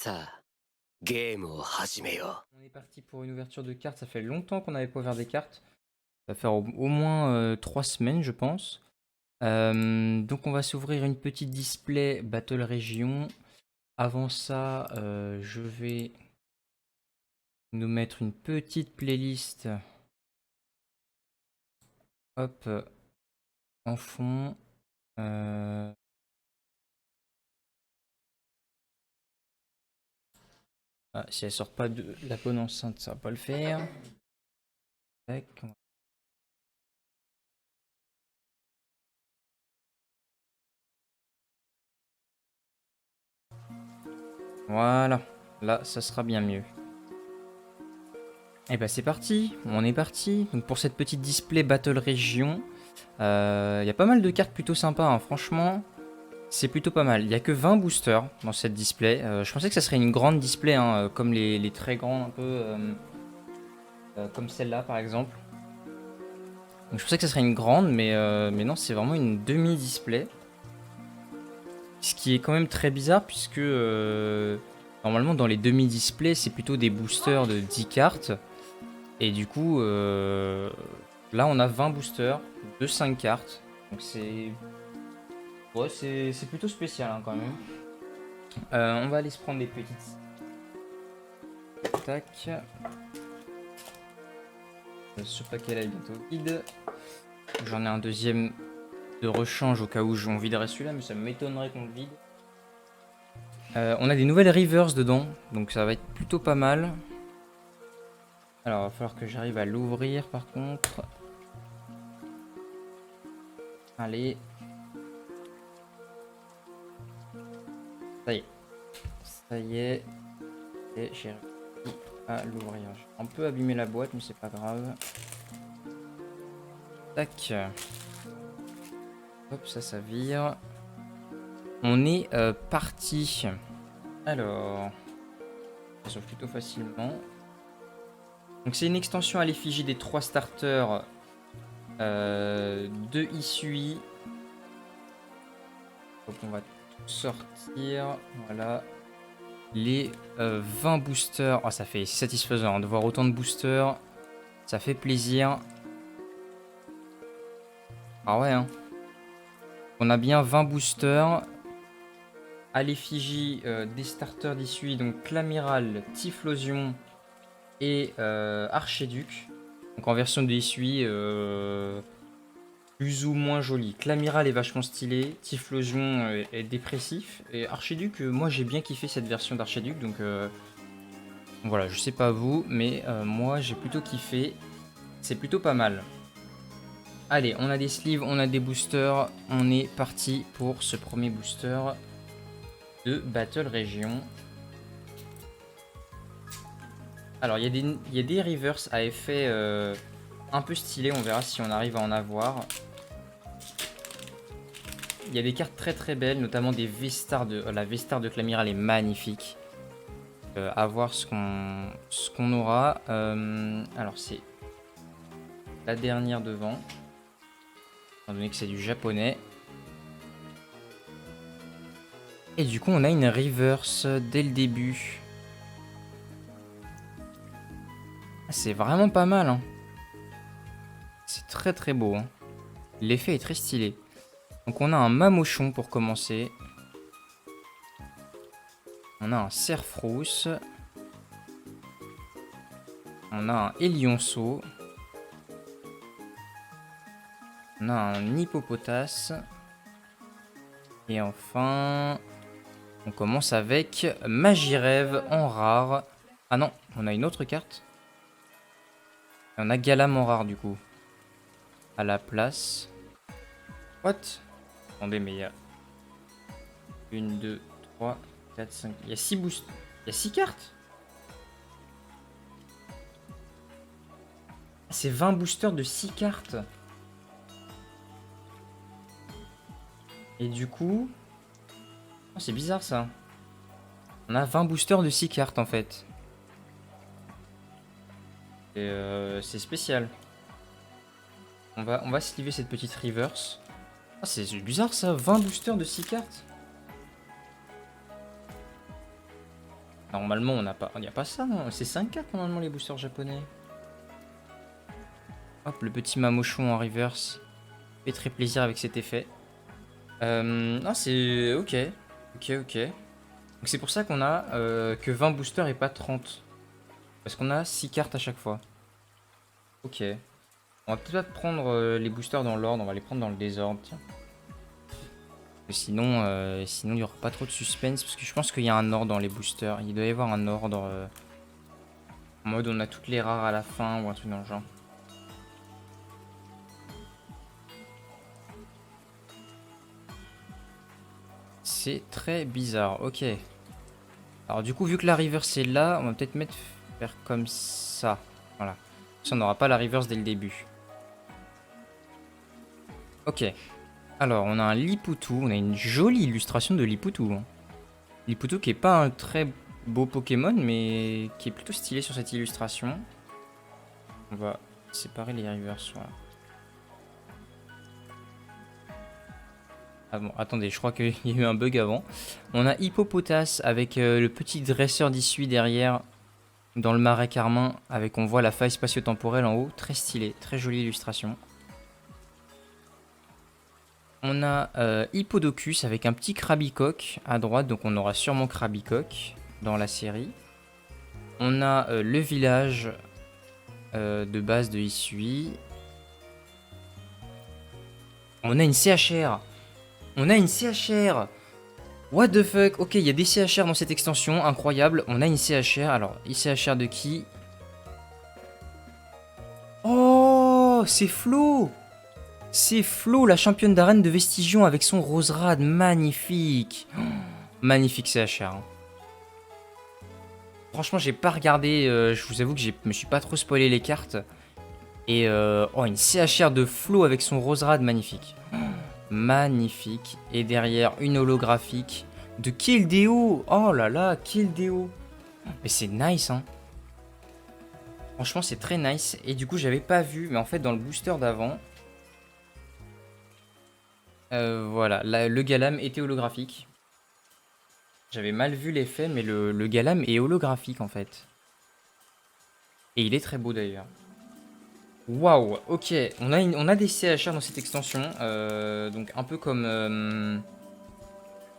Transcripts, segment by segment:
On est parti pour une ouverture de cartes. Ça fait longtemps qu'on n'avait pas ouvert des cartes. Ça va faire au moins 3 semaines, je pense. Donc on va s'ouvrir une petite display Battle Région. Avant ça, je vais nous mettre une petite playlist. Hop, en fond. Euh, Ah, si elle sort pas de la bonne enceinte, ça va pas le faire. Tac. Voilà, là ça sera bien mieux. Et bah c'est parti, on est parti. Donc pour cette petite display Battle Région, il y a pas mal de cartes plutôt sympas, hein. Franchement, c'est plutôt pas mal. Il y a que 20 boosters dans cette display. Je pensais que ça serait une grande display, hein, comme les très grands, un peu comme celle-là par exemple. Donc je pensais que ça serait une grande, mais non, c'est vraiment une demi-display. Ce qui est quand même très bizarre puisque normalement dans les demi-displays c'est plutôt des boosters de 10 cartes. Et du coup là on a 20 boosters de 5 cartes. Donc c'est ouais, c'est plutôt spécial, hein, quand même. On va aller se prendre des petites. Tac. Ce paquet là est bientôt vide. J'en ai un deuxième de rechange au cas où on viderait celui-là, mais ça m'étonnerait qu'on le vide. On a des nouvelles reverse dedans, donc ça va être plutôt pas mal. Alors, il va falloir que j'arrive à l'ouvrir par contre. Allez. Ça y est. Ça y est. Et j'ai réussi à l'ouvrir. J'ai un peu abîmé la boîte, mais c'est pas grave. Tac. Hop, ça vire. On est parti. Alors. Ça s'ouvre plutôt facilement. Donc c'est une extension à l'effigie des 3 starters de Isui. Donc on va tout sortir. Voilà. Les 20 boosters. Oh, ça fait satisfaisant, hein, de voir autant de boosters. Ça fait plaisir. Ah ouais, hein. On a bien 20 boosters à l'effigie des starters d'Isui. Donc l'amiral, Typhlosion et Archiduc. Donc en version de Isui, plus ou moins joli. L'amiral est vachement stylé, Typhlosion est dépressif. Et Archiduc, moi j'ai bien kiffé cette version d'Archiduc. Donc voilà, je sais pas vous, mais moi j'ai plutôt kiffé. C'est plutôt pas mal. Allez, on a des sleeves, on a des boosters. On est parti pour ce premier booster de Battle Région. Alors, il y a des reverse à effet un peu stylé. On verra si on arrive à en avoir. Il y a des cartes très très belles, notamment des V-Star de... la V-Star de Clamiral est magnifique. À voir ce qu'on aura. Alors, c'est la dernière devant. Étant donné que c'est du japonais. Et du coup, on a une reverse dès le début. C'est vraiment pas mal, hein. C'est très très beau, hein. L'effet est très stylé. Donc on a un Mamochon pour commencer. On a un Cerfrousse. On a un Élionceau. On a un Hippopotas. Et enfin, on commence avec Magirève en rare. Ah non, on a une autre carte. Et on a Galam en rare du coup. À la place. What? Attendez, mais il y a 1, 2, 3, 4, 5. Il y a 6 boosts. Il y a 6 cartes. C'est 20 boosters de 6 cartes. Et du coup... Oh, c'est bizarre ça. On a 20 boosters de 6 cartes en fait. Et c'est spécial. On va sliver cette petite reverse. Oh, c'est bizarre ça, 20 boosters de 6 cartes. Normalement, on n'a pas... Il n'y a pas ça, non. C'est 5 cartes, normalement, les boosters japonais. Hop, le petit Mamochon en reverse. Fait très plaisir avec cet effet. Non, c'est... Ok. Ok. Donc c'est pour ça qu'on a que 20 boosters et pas 30. Parce qu'on a 6 cartes à chaque fois. Ok. On va peut-être pas prendre les boosters dans l'ordre, on va les prendre dans le désordre, tiens. Sinon, il n'y aura pas trop de suspense, parce que je pense qu'il y a un ordre dans les boosters. Il doit y avoir un ordre en mode on a toutes les rares à la fin ou un truc dans le genre. C'est très bizarre, ok. Alors du coup, vu que la reverse est là, on va peut-être faire comme ça. Voilà. Ça, on n'aura pas la reverse dès le début. Ok. Alors, on a un Liputu. On a une jolie illustration de Liputu. Hein. Liputu qui est pas un très beau Pokémon, mais qui est plutôt stylé sur cette illustration. On va séparer les reverse. Voilà. Ah bon, attendez, je crois qu'il y a eu un bug avant. On a Hippopotas avec le petit dresseur d'issue derrière dans le marais carmin. On voit la faille spatio-temporelle en haut. Très stylé, très jolie illustration. On a Hippodocus avec un petit Krabicoque à droite, donc on aura sûrement Krabicoque dans la série. On a le village de base de Hisui. On a une CHR. On a une CHR. What the fuck. Ok, il y a des CHR dans cette extension, incroyable. On a une CHR. Alors, CHR de qui? Oh, c'est Flo. C'est Flo, la championne d'arène de Vestigion avec son Roserad. Magnifique. Oh, magnifique CHR. Franchement, j'ai pas regardé. Je vous avoue que je me suis pas trop spoilé les cartes. Et oh, une CHR de Flo avec son Roserad. Magnifique. Oh, magnifique. Et derrière, une holographique de Keldeo. Oh là là, Keldeo. Mais c'est nice, hein. Franchement, c'est très nice. Et du coup, j'avais pas vu. Mais en fait, dans le booster d'avant... voilà, le Galam était holographique. J'avais mal vu l'effet, mais le Galam est holographique en fait. Et il est très beau d'ailleurs. Waouh, ok, on a des CHR dans cette extension. Donc un peu comme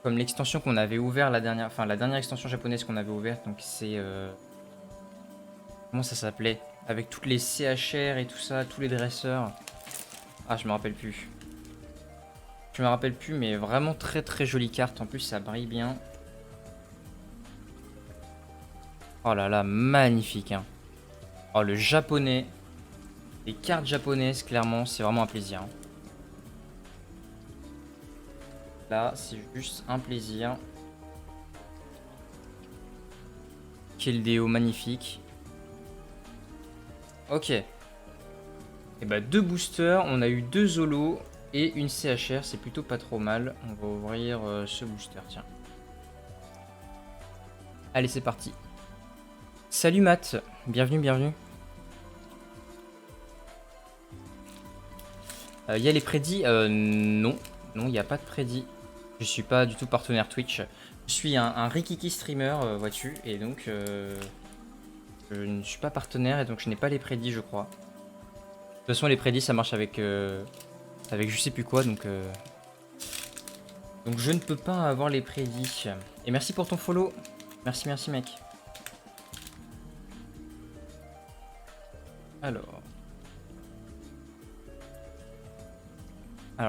l'extension qu'on avait ouvert la dernière extension japonaise qu'on avait ouverte. Donc c'est... comment ça s'appelait? Avec toutes les CHR et tout ça, tous les dresseurs. Ah, je me rappelle plus. Je me rappelle plus, mais vraiment très très jolie carte. En plus, ça brille bien. Oh là là, magnifique. Hein. Oh, le japonais. Les cartes japonaises, clairement, c'est vraiment un plaisir. Hein. Là, c'est juste un plaisir. Keldeo, magnifique. Ok. Et bah, 2 boosters. On a eu 2 holos et une CHR. C'est plutôt pas trop mal. On va ouvrir ce booster, tiens. Allez, c'est parti. Salut Matt, bienvenue. Il y a les prédits non, il n'y a pas de prédits. Je suis pas du tout partenaire Twitch. Je suis un Rikiki streamer, vois-tu, et donc je ne suis pas partenaire et donc je n'ai pas les prédits, je crois. De toute façon, les prédits ça marche avec je sais plus quoi, donc je ne peux pas avoir les prédits. Et merci pour ton follow. Merci mec. Alors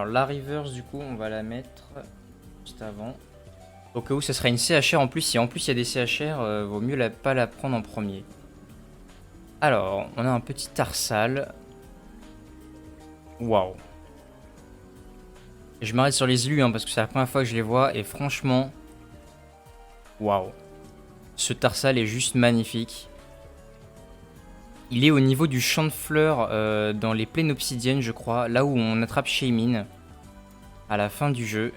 la reverse du coup on va la mettre juste avant. Au cas où ça serait une CHR en plus, si en plus il y a des CHR, vaut mieux pas la prendre en premier. Alors, on a un petit Tarsal. Waouh. Je m'arrête sur les élus hein, parce que c'est la première fois que je les vois et franchement, waouh. Ce Tarsal est juste magnifique. Il est au niveau du champ de fleurs dans les plaines obsidiennes, je crois, là où on attrape Shaymin à la fin du jeu.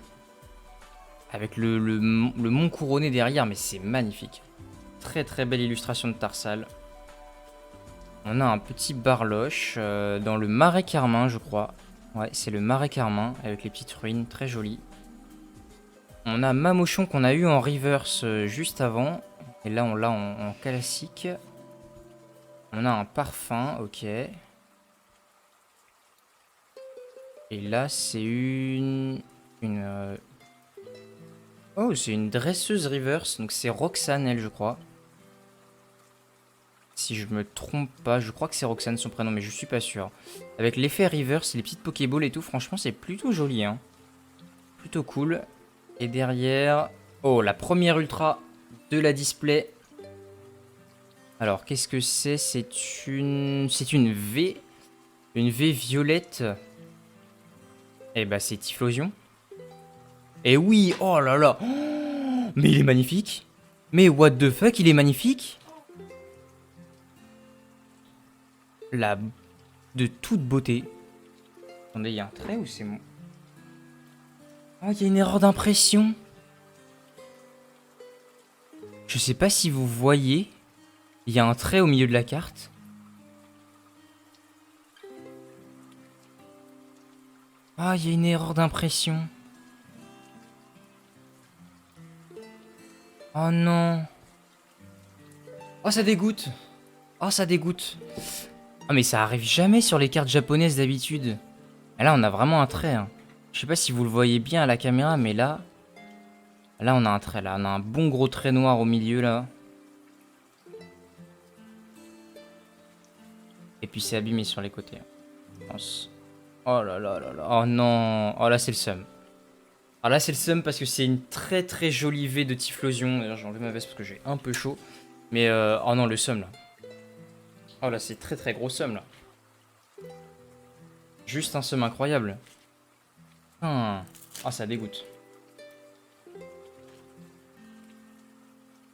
Avec le mont couronné derrière, mais c'est magnifique. Très très belle illustration de Tarsal. On a un petit Barloche dans le marais carmin, je crois. Ouais, c'est le marais carmin avec les petites ruines, très joli. On a Mamochon qu'on a eu en reverse juste avant. Et là, on l'a en classique. On a un parfum, ok. Et là, c'est Oh, c'est une dresseuse reverse. Donc c'est Roxane, elle, je crois. Si je me trompe pas, je crois que c'est Roxane son prénom, mais je suis pas sûr. Avec l'effet reverse, les petites Pokéballs et tout, franchement, c'est plutôt joli, hein. Plutôt cool. Et derrière... Oh, la première ultra de la display. Alors, qu'est-ce que c'est? C'est une V. Une V violette. Eh bah, c'est Typhlosion. Et oui, oh là là. Oh, mais il est magnifique. Mais what the fuck, il est magnifique. La... De toute beauté. Attendez, il y a un trait ou c'est moi? Oh, il y a une erreur d'impression. Je sais pas si vous voyez. Il y a un trait au milieu de la carte. Ah, il y a une erreur d'impression. Oh non. Oh, ça dégoûte. Oh, ça dégoûte. Ah, mais ça arrive jamais sur les cartes japonaises d'habitude. Et là, on a vraiment un trait. Hein. Je sais pas si vous le voyez bien à la caméra, mais là... Là, on a un trait, là. On a un bon gros trait noir au milieu, là. Et puis, c'est abîmé sur les côtés. Je pense. Oh là là là là. Oh non. Oh là, c'est le seum. Alors là, c'est le seum parce que c'est une très très jolie V de Typhlosion. D'ailleurs, j'ai enlevé ma veste parce que j'ai un peu chaud. Mais oh non, le seum là. Oh là, c'est très très gros seum là. Juste un seum incroyable. Ah, ça dégoûte.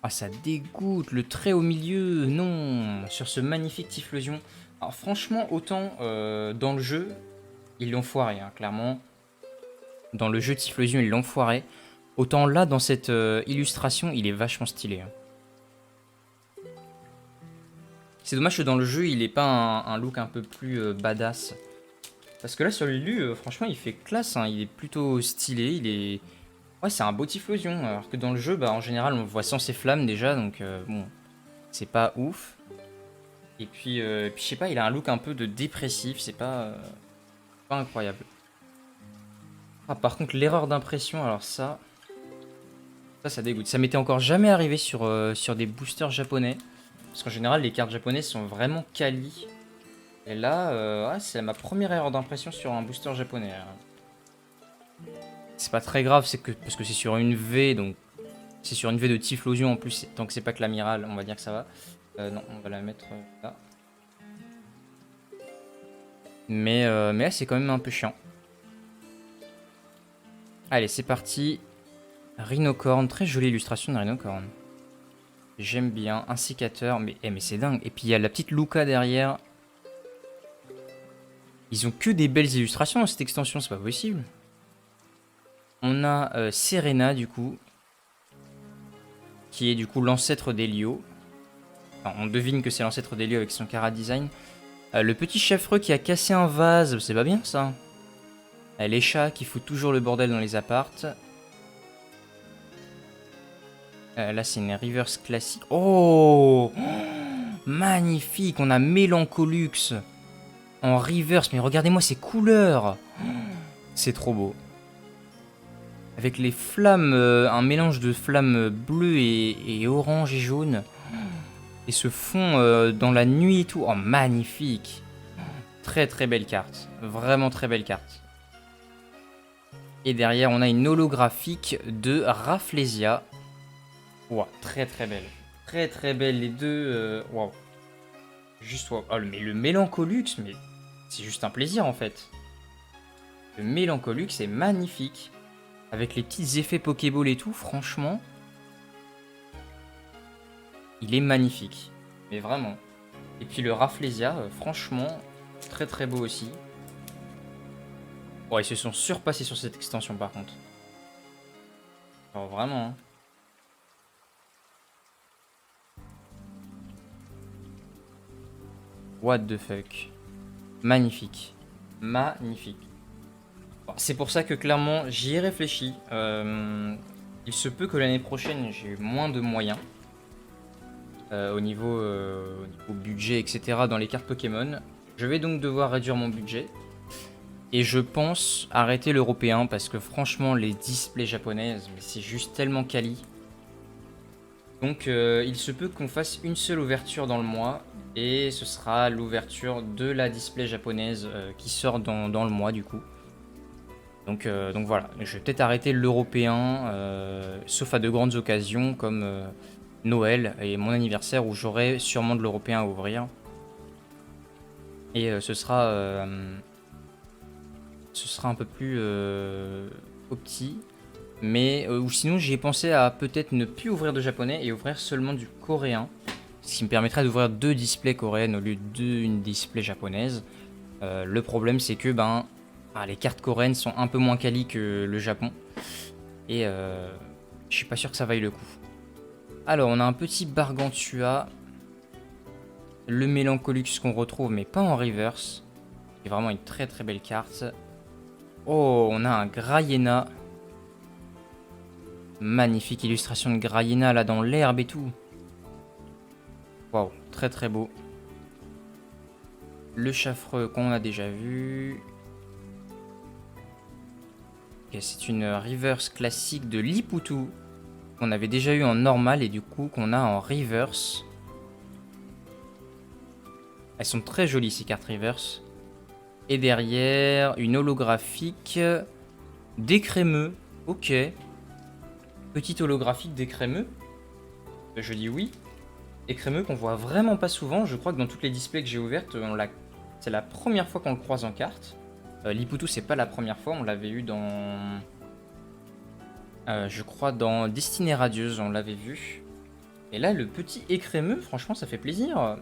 Ah, ça dégoûte. Le trait au milieu. Non. Sur ce magnifique Typhlosion. Alors franchement, autant dans le jeu, ils l'ont foiré, hein, clairement. Dans le jeu Typhlosion, ils l'ont foiré. Autant là, dans cette illustration, il est vachement stylé. Hein. C'est dommage que dans le jeu, il ait pas un look un peu plus badass. Parce que là, sur l'élu, franchement, il fait classe. Hein. Il est plutôt stylé. Il est... Ouais, c'est un beau Typhlosion. Alors que dans le jeu, bah, en général, on voit sans ses flammes déjà. Donc, bon, c'est pas ouf. Et puis, je sais pas, il a un look un peu de dépressif. C'est pas incroyable. Ah, par contre, l'erreur d'impression, alors ça dégoûte. Ça m'était encore jamais arrivé sur des boosters japonais. Parce qu'en général, les cartes japonaises sont vraiment quali. Et là, ouais, c'est ma première erreur d'impression sur un booster japonais. C'est pas très grave, parce que c'est sur une V, donc c'est sur une V de Typhlosion en plus. Tant que c'est pas que l'amiral, on va dire que ça va. Non, on va la mettre là. Mais là, c'est quand même un peu chiant. Allez, c'est parti. Rhinocorn, très jolie illustration de Rhinocorn. J'aime bien. Un sécateur, mais c'est dingue. Et puis il y a la petite Luca derrière. Ils ont que des belles illustrations dans cette extension, c'est pas possible. On a Serena du coup. Qui est du coup l'ancêtre d'Helio. Enfin, on devine que c'est l'ancêtre d'Helio avec son Cara Design. Le petit chèvreux qui a cassé un vase, c'est pas bien ça. Les chats qui foutent toujours le bordel dans les appartes. Là c'est une reverse classique. Oh, magnifique, on a Melancholux en reverse, mais regardez-moi ces couleurs. C'est trop beau. Avec les flammes, un mélange de flammes bleues et orange et jaune. Et ce fond dans la nuit et tout. Oh, magnifique. Très très belle carte. Vraiment très belle carte. Et derrière, on a une holographique de Rafflesia. Wow, très très belle. Très très belle, les deux. Waouh. Juste wow. Oh, mais le Melancholux, mais c'est juste un plaisir en fait. Le Melancholux est magnifique. Avec les petits effets Pokéball et tout, franchement. Il est magnifique. Mais vraiment. Et puis le Rafflesia, franchement, très très beau aussi. Oh, ils se sont surpassés sur cette extension par contre. Oh, vraiment. Hein. What the fuck. Magnifique. Magnifique. Bon, c'est pour ça que clairement, j'y ai réfléchi. Il se peut que l'année prochaine, j'ai moins de moyens. au niveau budget, etc. dans les cartes Pokémon. Je vais donc devoir réduire mon budget. Et je pense arrêter l'européen parce que franchement, les displays japonaises, mais c'est juste tellement quali. Donc il se peut qu'on fasse une seule ouverture dans le mois. Et ce sera l'ouverture de la display japonaise qui sort dans le mois du coup. Donc voilà, je vais peut-être arrêter l'européen, sauf à de grandes occasions comme Noël et mon anniversaire où j'aurai sûrement de l'européen à ouvrir. Et ce sera un peu plus au petit. Mais ou sinon j'y ai pensé à peut-être ne plus ouvrir de japonais et ouvrir seulement du coréen. Ce qui me permettrait d'ouvrir 2 displays coréennes au lieu d'une display japonaise. Le problème c'est que les cartes coréennes sont un peu moins quali que le Japon. Et je suis pas sûr que ça vaille le coup. Alors on a un petit Bargantua. Le Mélancolux qu'on retrouve mais pas en reverse. C'est vraiment une très très belle carte. Oh, on a un Grayena. Magnifique illustration de Grayena là dans l'herbe et tout. Waouh, très très beau. Le Chaffreux qu'on a déjà vu. Okay, c'est une reverse classique de Liputu qu'on avait déjà eu en normal et du coup qu'on a en reverse. Elles sont très jolies ces cartes reverse. Et derrière, une holographique d'écrémeux. Ok. Petite holographique d'écrémeux. Je dis oui. Écrémeux qu'on voit vraiment pas souvent. Je crois que dans toutes les displays que j'ai ouvertes, c'est la première fois qu'on le croise en carte. Liputu, c'est pas la première fois. On l'avait eu dans... je crois dans Destinée Radieuse, on l'avait vu. Et là, le petit écrémeux, franchement, ça fait plaisir.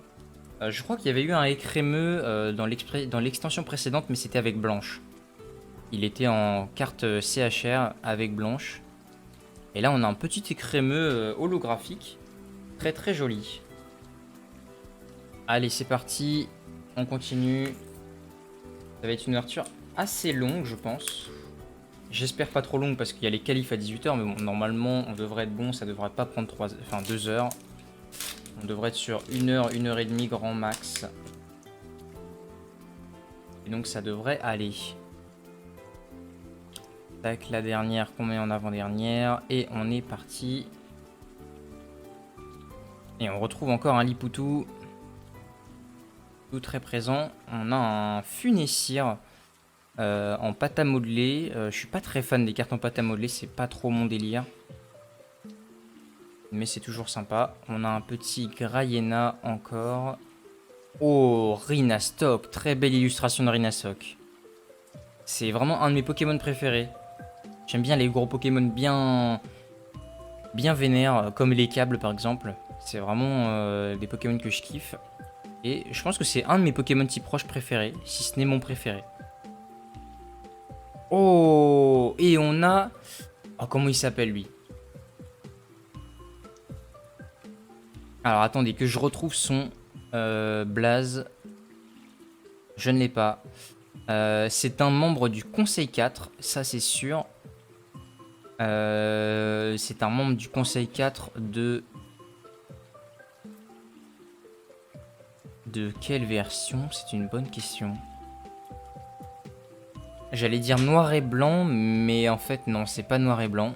Je crois qu'il y avait eu un écrémeux dans l'extension précédente, mais c'était avec Blanche. Il était en carte CHR avec Blanche. Et là, on a un petit écrémeux holographique. Très très joli. Allez, c'est parti. On continue. Ça va être une ouverture assez longue, je pense. J'espère pas trop longue parce qu'il y a les qualifs à 18h. Mais bon, normalement, on devrait être bon. Ça devrait pas prendre 2 heures. On devrait être sur 1 heure, 1 heure et demie grand max. Et donc ça devrait aller. Tac, la dernière qu'on met en avant-dernière. Et on est parti. Et on retrouve encore un Liputu. Tout très présent. On a un Funessir en pâte à modeler. Je suis pas très fan des cartes en pâte à modeler. C'est pas trop mon délire. Mais c'est toujours sympa. On a un petit Grayena encore. Oh, Rinastok. Très belle illustration de Rinastok. C'est vraiment un de mes Pokémon préférés. J'aime bien les gros Pokémon bien vénères, comme les câbles par exemple. C'est vraiment des Pokémon que je kiffe. Et je pense que c'est un de mes Pokémon type proche préférés, si ce n'est mon préféré. Oh, et on a... Oh, comment il s'appelle lui? Alors attendez, que je retrouve son blaze. Je ne l'ai pas. C'est un membre du Conseil 4, ça c'est sûr. C'est un membre du Conseil 4 de... De quelle version? C'est une bonne question. J'allais dire noir et blanc, mais en fait non, c'est pas noir et blanc.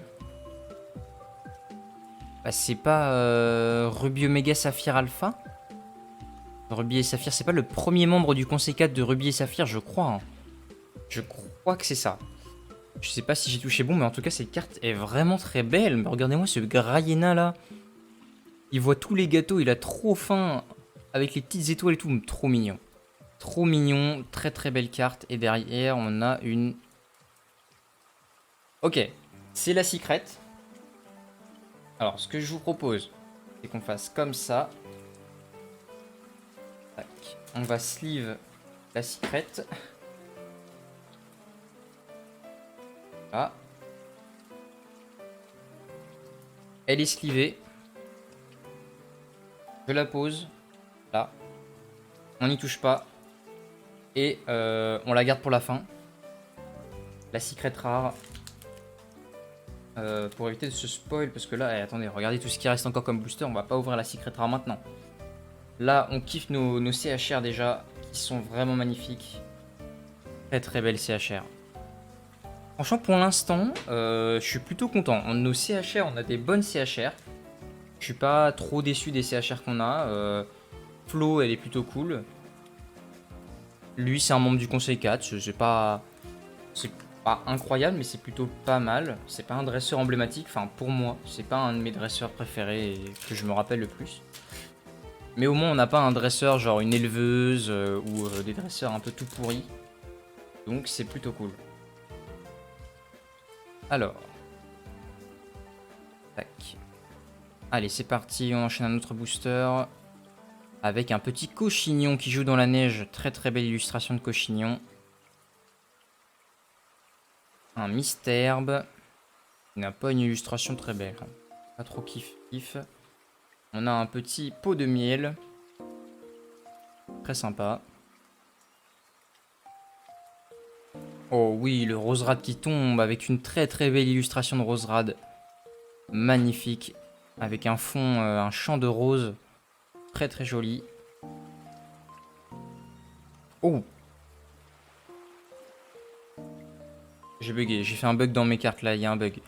Bah, c'est pas Ruby Omega Saphir Alpha? Ruby et Saphir, c'est pas le premier membre du Conseil 4 de Ruby et Saphir, je crois. Hein. Je crois que c'est ça. Je sais pas si j'ai touché bon, mais en tout cas, cette carte est vraiment très belle. Mais regardez-moi ce Grayena là. Il voit tous les gâteaux, il a trop faim. Avec les petites étoiles et tout, trop mignon. Trop mignon, très très belle carte. Et derrière, on a une... Ok, c'est la secret. Alors, ce que je vous propose, c'est qu'on fasse comme ça. Tac. On va sleeve la secret. Ah. Elle est slivée. Je la pose. Là. On n'y touche pas. Et on la garde pour la fin. La secret rare. pour éviter de se spoil, parce que là, attendez, regardez tout ce qui reste encore comme booster, on va pas ouvrir la secret rare maintenant. Là, on kiffe nos CHR déjà, qui sont vraiment magnifiques. Très très belles CHR. Franchement, pour l'instant, je suis plutôt content. Nos CHR, on a des bonnes CHR. Je suis pas trop déçu des CHR qu'on a. Flo, elle est plutôt cool. Lui, c'est un membre du conseil 4. C'est pas incroyable, mais c'est plutôt pas mal. C'est pas un dresseur emblématique. Enfin, pour moi, c'est pas un de mes dresseurs préférés et que je me rappelle le plus. Mais au moins, on n'a pas un dresseur genre une éleveuse ou des dresseurs un peu tout pourris. Donc, c'est plutôt cool. Alors. Tac. Allez, c'est parti. On enchaîne un autre booster. Avec un petit cochignon qui joue dans la neige. Très très belle illustration de cochignon. Un mystherbe. Il n'a pas une illustration très belle. Pas trop kiff. On a un petit pot de miel. Très sympa. Oh oui, le Roserad qui tombe avec une très très belle illustration de Roserad. Magnifique. Avec un fond, un champ de rose. Très très joli. Oh! J'ai bugué, j'ai fait un bug dans mes cartes là, il y a un bug.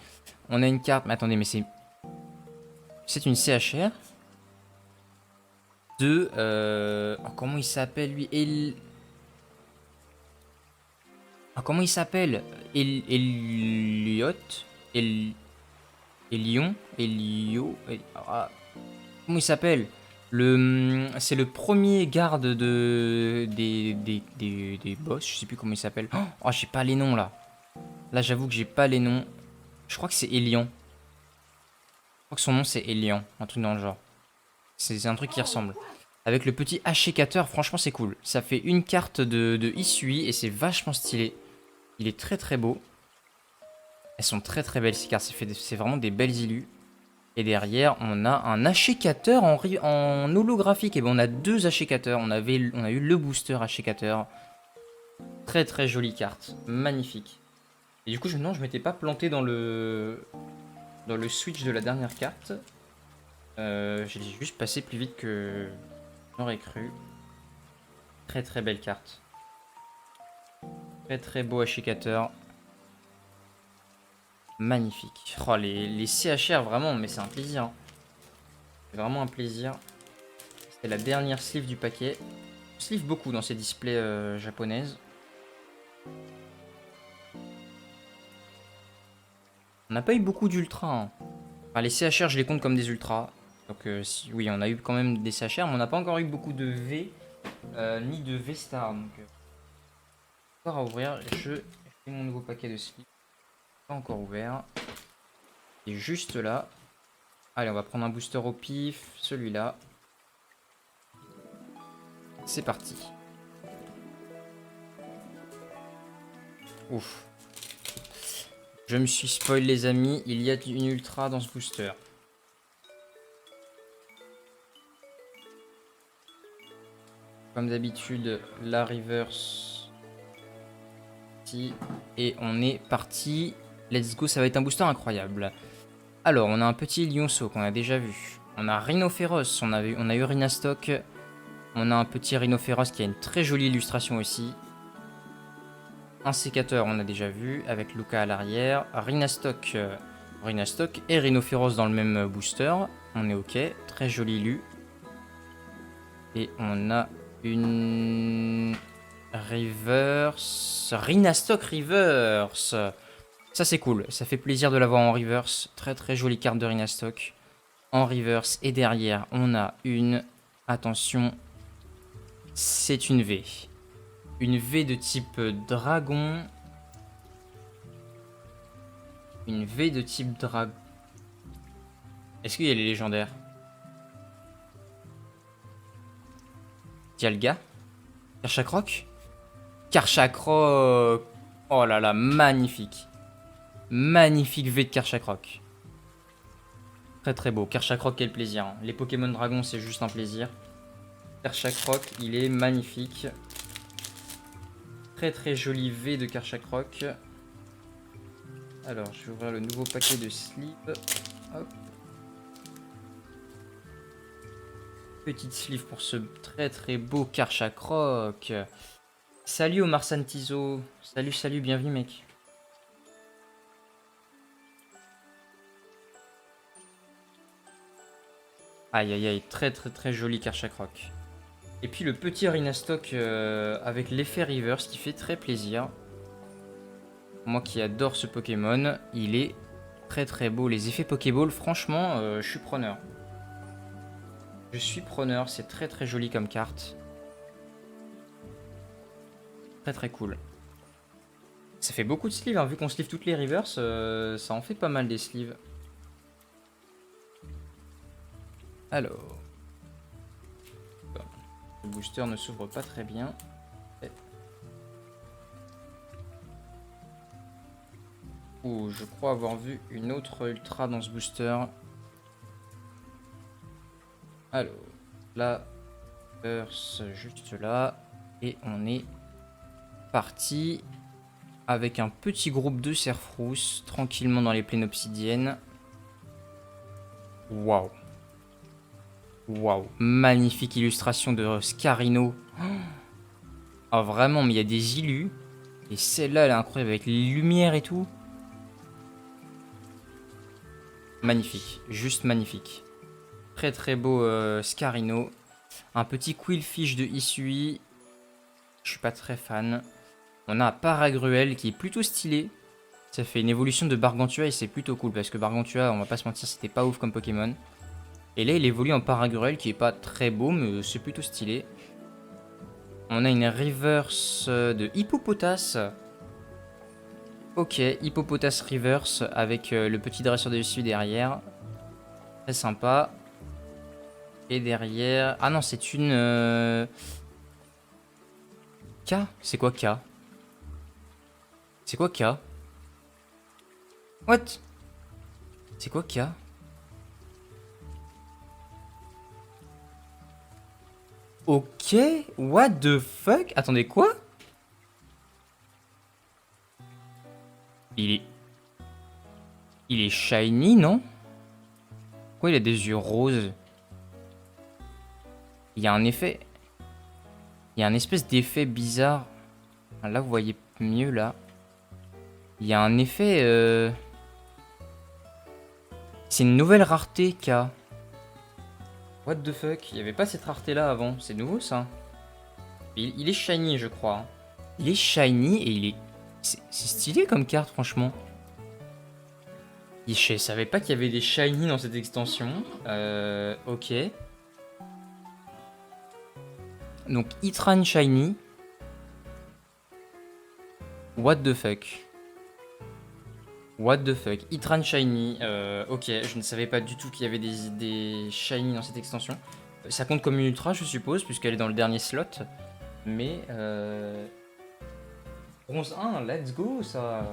On a une carte, mais attendez, mais c'est... C'est une CHR de... Oh, comment il s'appelle lui? Comment il s'appelle? Elliot? Elion? Elio? Comment il s'appelle? C'est le premier garde des boss, je sais plus comment il s'appelle. Oh, j'ai pas les noms là. Là, j'avoue que j'ai pas les noms. Je crois que c'est Elion. Je crois que son nom c'est Elion, un truc dans le genre. C'est un truc qui ressemble. Avec le petit achécateur, franchement c'est cool. Ça fait une carte de Isui et c'est vachement stylé. Il est très très beau. Elles sont très très belles ces cartes, c'est vraiment des belles illus. Et derrière, on a un achécateur en holographique. Et ben on a deux achécateurs. On a eu le booster achécateur. Très très jolie carte. Magnifique. Et du coup, non, je m'étais pas planté dans le switch de la dernière carte. J'ai juste passé plus vite que j'aurais cru. Très très belle carte. Très très beau achécateur. Magnifique. Oh, les CHR, vraiment, mais c'est un plaisir. C'est vraiment un plaisir. C'est la dernière sleeve du paquet. On sleeve beaucoup dans ces displays japonaises. On n'a pas eu beaucoup d'ultra. Hein. Enfin, les CHR, je les compte comme des ultras. Donc oui, on a eu quand même des CHR, mais on n'a pas encore eu beaucoup de V, ni de V-Star. Donc, encore à ouvrir. Je fais mon nouveau paquet de sleeve. Pas encore ouvert. Il est juste là. Allez, on va prendre un booster au pif. Celui-là. C'est parti. Ouf. Je me suis spoil les amis, il y a une ultra dans ce booster. Comme d'habitude, la reverse. Et on est parti. Let's go, ça va être un booster incroyable. Alors, on a un petit lionceau qu'on a déjà vu. On a Rhinophéros, on a eu Rhinastock. On a un petit Rhinophéros qui a une très jolie illustration aussi. Un sécateur, on a déjà vu, avec Luca à l'arrière. Rhinastock et Rhinophéros dans le même booster. On est ok, très joli lu. Et on a une reverse. Rhinastock reverse. Ça c'est cool, ça fait plaisir de l'avoir en reverse. Très très jolie carte de Rhinastock. En reverse et derrière on a une... Attention, c'est une V. Une V de type dragon. Une V de type dragon. Est-ce qu'il y a les légendaires? Dialga? Karchakroc? Karchakroc! Oh là là, magnifique. Magnifique V de Karchakroc. Très très beau. Karchakroc, quel plaisir. Hein. Les Pokémon Dragon, c'est juste un plaisir. Karchakroc, il est magnifique. Très très joli V de Karchakroc. Alors, je vais ouvrir le nouveau paquet de sleeves. Hop. Petite sleeve pour ce très très beau Karcha Croc. Salut Omar Santizo. Salut, salut, bienvenue mec. Aïe aïe aïe, très très très joli Karcha Croc. Et puis le petit Rhinastock avec l'effet reverse qui fait très plaisir. Moi qui adore ce Pokémon, il est très très beau. Les effets Pokéball, franchement, je suis preneur. Je suis preneur, c'est très très joli comme carte. Très très cool. Ça fait beaucoup de sleeves, hein. Vu qu'on sleeve toutes les reverse, ça en fait pas mal des sleeves. Alors. Le booster ne s'ouvre pas très bien. Ouh, je crois avoir vu une autre ultra dans ce booster. Alors, là, juste là. Et on est parti avec un petit groupe de Cerfrousse, tranquillement dans les plaines obsidiennes. Waouh. Waouh. Magnifique illustration de Scarino. Ah, vraiment, mais il y a des illus. Et celle-là, elle est incroyable avec les lumières et tout. Magnifique, juste magnifique. Très très beau Scarino. Un petit Quillfish de Isui. Je suis pas très fan. On a un Paragruel qui est plutôt stylé. Ça fait une évolution de Bargantua et c'est plutôt cool parce que Bargantua, on va pas se mentir, c'était pas ouf comme Pokémon. Et là, il évolue en Paragruel qui est pas très beau, mais c'est plutôt stylé. On a une reverse de Hippopotas. Ok, Hippopotas reverse avec le petit dresseur de Isui derrière. Très sympa. Et derrière... Ah non, c'est une... K? C'est quoi K? C'est quoi K? What? C'est quoi K? Ok, what the fuck? Attendez, quoi? Il est... Il est shiny, non? Pourquoi il a des yeux roses? Il y a un effet... Il y a un espèce d'effet bizarre. Là, vous voyez mieux, là. Il y a un effet... C'est une nouvelle rareté K. What the fuck? Il n'y avait pas cette rareté-là avant. C'est nouveau, ça. Il est shiny, je crois. Hein. Il est shiny et il est... C'est stylé comme carte, franchement. Je savais pas qu'il y avait des shiny dans cette extension. Ok. Donc, Itran shiny. What the fuck? What the fuck? Itran shiny. Ok, je ne savais pas du tout qu'il y avait des shiny dans cette extension. Ça compte comme une ultra, je suppose, puisqu'elle est dans le dernier slot. Mais... Bronze 1, let's go, ça.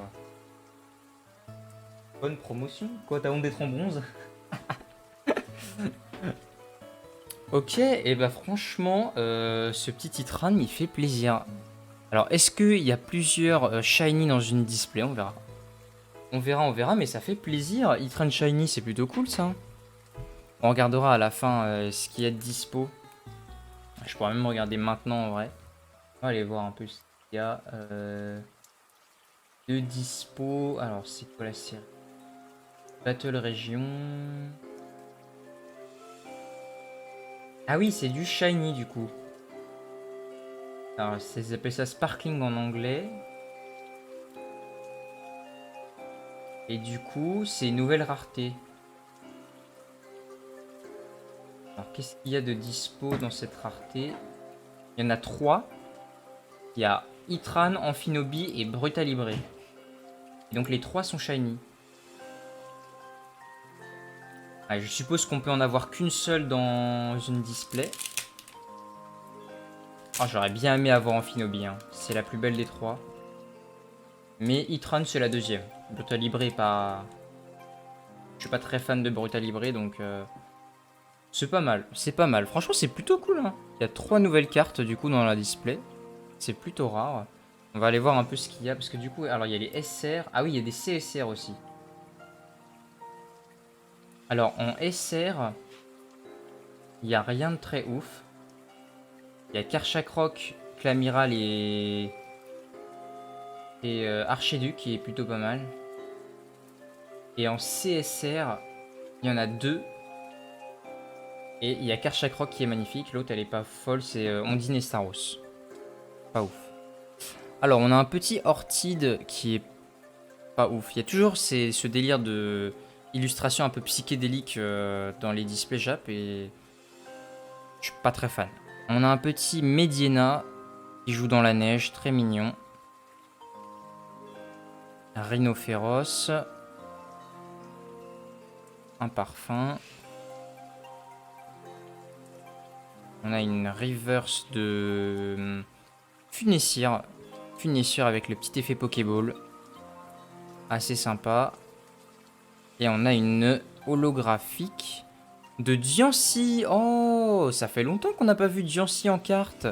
Bonne promotion. Quoi, t'as honte d'être en bronze? Ok, et bah franchement, ce petit Itran, il fait plaisir. Alors, est-ce qu'il y a plusieurs shiny dans une display? On verra. On verra, mais ça fait plaisir. Itran shiny, c'est plutôt cool, ça. On regardera à la fin ce qu'il y a de dispo. Je pourrais même regarder maintenant, en vrai. On va aller voir un peu ce qu'il y a de dispo. Alors, c'est quoi la série? Battle Région... Ah oui, c'est du shiny du coup. Alors, ils appellent ça sparkling en anglais. Et du coup, c'est une nouvelle rareté. Alors, qu'est-ce qu'il y a de dispo dans cette rareté? Il y en a 3. Il y a Itran, Amphinobi et Brutalibre. Et donc, les 3 sont shiny. Ah, je suppose qu'on peut en avoir qu'une seule dans une display. Oh, j'aurais bien aimé avoir Amphinobi. Hein. C'est la plus belle des 3. Mais Itran, c'est la deuxième. Brutalibre est pas... Je suis pas très fan de Brutalibre, donc... C'est pas mal. C'est pas mal. Franchement, c'est plutôt cool. Hein. Il y a 3 nouvelles cartes, du coup, dans la display. C'est plutôt rare. On va aller voir un peu ce qu'il y a. Parce que du coup, alors il y a les SR. Ah oui, il y a des CSR aussi. Alors en SR, il n'y a rien de très ouf. Il y a Karchakroc, Clamiral et Archiduc qui est plutôt pas mal. Et en CSR, il y en a deux. Et il y a Karchakroc qui est magnifique. L'autre, elle est pas folle. C'est Ondine et Staros. Pas ouf. Alors, on a un petit Ortide qui est pas ouf. Il y a toujours ce délire de illustration un peu psychédélique dans les displays Jap. Et je suis pas très fan. On a un petit Mediena qui joue dans la neige. Très mignon. Un Rhino féroce. Un parfum. On a une reverse de Funessir. Funessir avec le petit effet Pokéball. Assez sympa. Et on a une holographique de Diancie. Oh, ça fait longtemps qu'on n'a pas vu Diancie en carte.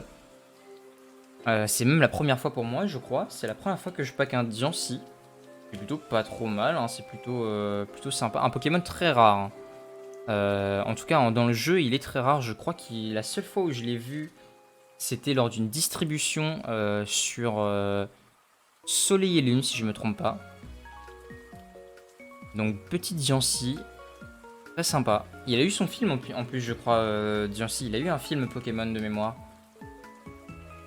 C'est même la première fois pour moi, je crois. C'est la première fois que je pack un Diancie. C'est plutôt pas trop mal, hein. C'est plutôt sympa. Un Pokémon très rare, hein. En tout cas, dans le jeu, il est très rare. Je crois que la seule fois où je l'ai vu, c'était lors d'une distribution sur Soleil et Lune, si je me trompe pas. Donc, petite Diancie. Très sympa. Il a eu son film en plus, je crois, Diancie. Il a eu un film Pokémon de mémoire.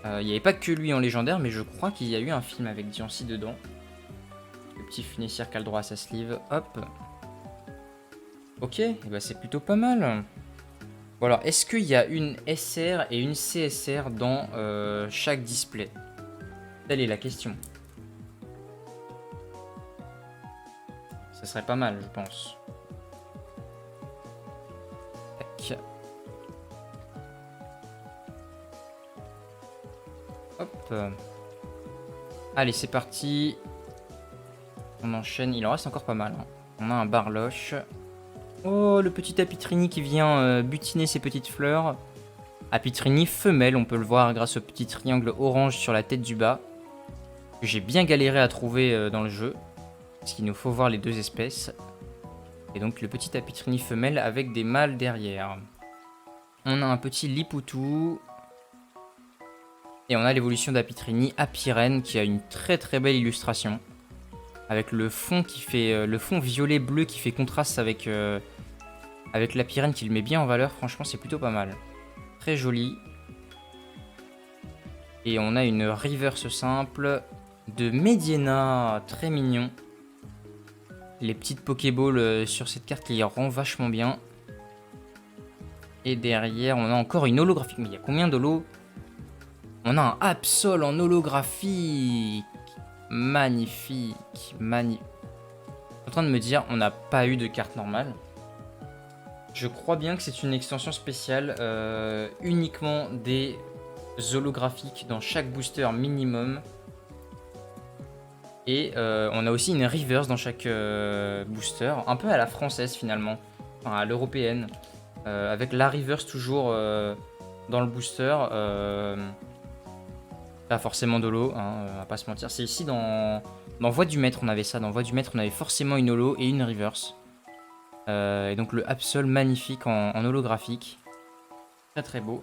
Il n'y avait pas que lui en légendaire, mais je crois qu'il y a eu un film avec Diancie dedans. Le petit Funessir qui a le droit à sa sleeve. Hop. Ok, et bah c'est plutôt pas mal. Bon alors, est-ce qu'il y a une SR et une CSR dans chaque display? Telle est la question. Ça serait pas mal, je pense. Tac. Hop. Allez, c'est parti. On enchaîne. Il en reste encore pas mal, hein. On a un Barloche. Oh, le petit Apitrini qui vient butiner ses petites fleurs. Apitrini femelle, on peut le voir grâce au petit triangle orange sur la tête du bas. Que j'ai bien galéré à trouver dans le jeu. Parce qu'il nous faut voir les deux espèces. Et donc le petit Apitrini femelle avec des mâles derrière. On a un petit Lipoutou. Et on a l'évolution d'Apitrini Apirène qui a une très très belle illustration. Avec le fond qui fait le fond violet-bleu qui fait contraste avec l'Apirène qui le met bien en valeur. Franchement, c'est plutôt pas mal. Très joli. Et on a une reverse simple de Mediena. Très mignon. Les petites Pokéballs sur cette carte qui rend vachement bien. Et derrière, on a encore une holographique. Mais il y a combien d'holos? On a un Absol en holographique. Magnifique. Magnifique. Je suis en train de me dire, on n'a pas eu de carte normale. Je crois bien que c'est une extension spéciale. Uniquement des holographiques dans chaque booster minimum. Et on a aussi une reverse dans chaque booster. Un peu à la française finalement. Enfin à l'européenne. Avec la reverse toujours dans le booster. Pas forcément d'holo, hein, on va pas se mentir. C'est ici dans Voie du Maître on avait ça. Dans Voie du Maître on avait forcément une holo et une reverse. Et donc le Absol magnifique en holographique. Très très beau.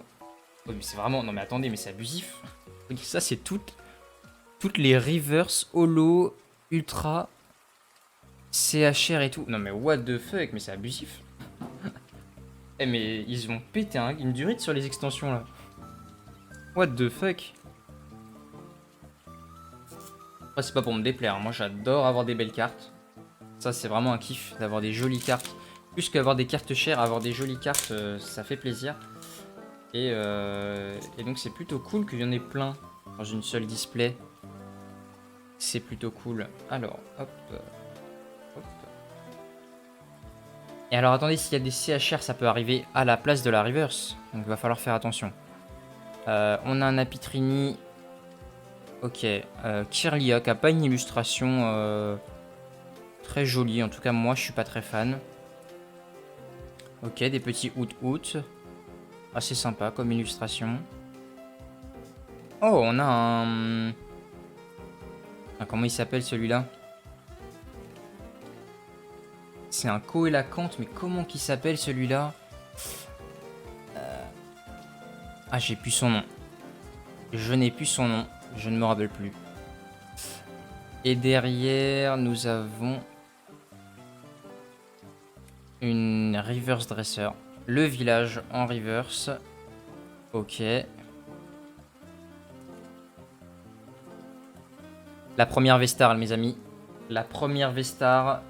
Oh, mais c'est vraiment... Non mais attendez, mais c'est abusif. Ça c'est toutes les reverse, holo, ultra, CHR et tout. Non mais what the fuck, mais c'est abusif. Eh mais ils vont péter une durite sur les extensions là. What the fuck. Après c'est pas pour me déplaire, hein. Moi j'adore avoir des belles cartes. Ça c'est vraiment un kiff d'avoir des jolies cartes. Plus qu'avoir des cartes chères, avoir des jolies cartes ça fait plaisir. Et donc c'est plutôt cool qu'il y en ait plein dans une seule display. C'est plutôt cool. Alors, hop. Hop. Et alors attendez, s'il y a des CHR, ça peut arriver à la place de la reverse. Donc il va falloir faire attention. On a un Apitrini. Ok. Kirlia qui a pas une illustration très jolie. En tout cas, moi, je suis pas très fan. Ok, des petits out. Assez sympa comme illustration. Oh, on a Ah, comment il s'appelle celui-là? C'est un coélacanthe, mais comment qu'il s'appelle celui-là? Ah, j'ai plus son nom. Je n'ai plus son nom. Je ne me rappelle plus. Et derrière, nous avons une reverse dresser. Le village en reverse. Ok. La première Vestar, mes amis. La première Vestar.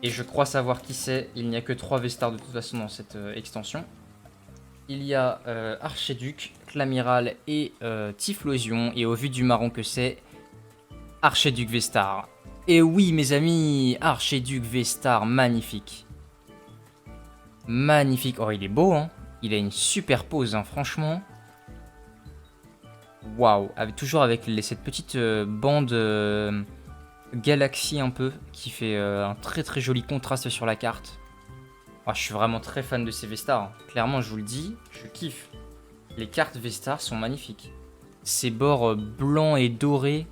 Et je crois savoir qui c'est. Il n'y a que 3 Vestars de toute façon dans cette extension. Il y a Archéduc, Clamiral et Typhlosion. Et au vu du marron que c'est, Archéduc Vestar. Et oui, mes amis, Archéduc Vestar, magnifique. Magnifique. Oh, il est beau, hein. Il a une super pose, hein, franchement. Waouh. Toujours avec cette petite bande galaxie un peu, qui fait un très très joli contraste sur la carte. Oh, je suis vraiment très fan de ces Vestars, hein. Clairement, je vous le dis, je kiffe. Les cartes Vestar sont magnifiques. Ces bords blancs et dorés.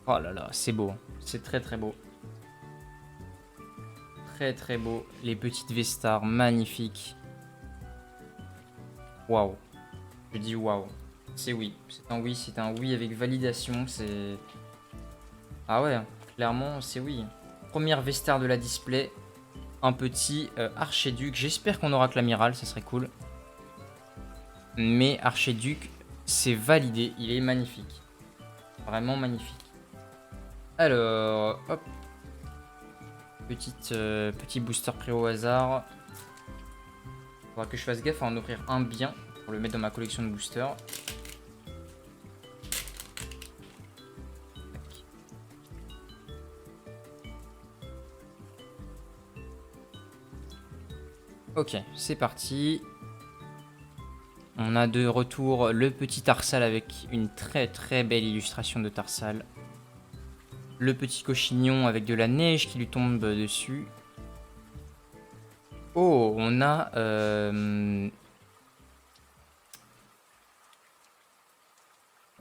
Oh là là, c'est beau. C'est très très beau. Très très beau. Les petites Vestars, magnifiques. Waouh. Je dis waouh. C'est oui. C'est un oui avec validation. C'est... Ah ouais, clairement, c'est oui. Première Vestar de la display. Un petit Archéduc. J'espère qu'on aura que l'amiral, ça serait cool. Mais Archéduc, c'est validé. Il est magnifique. Vraiment magnifique. Alors, hop. Petit booster pris au hasard. Faudra que je fasse gaffe à en ouvrir un bien pour le mettre dans ma collection de boosters. Ok, c'est parti. On a de retour le petit Tarsal avec une très très belle illustration de Tarsal. Le petit Cochignon avec de la neige qui lui tombe dessus. Oh, on a...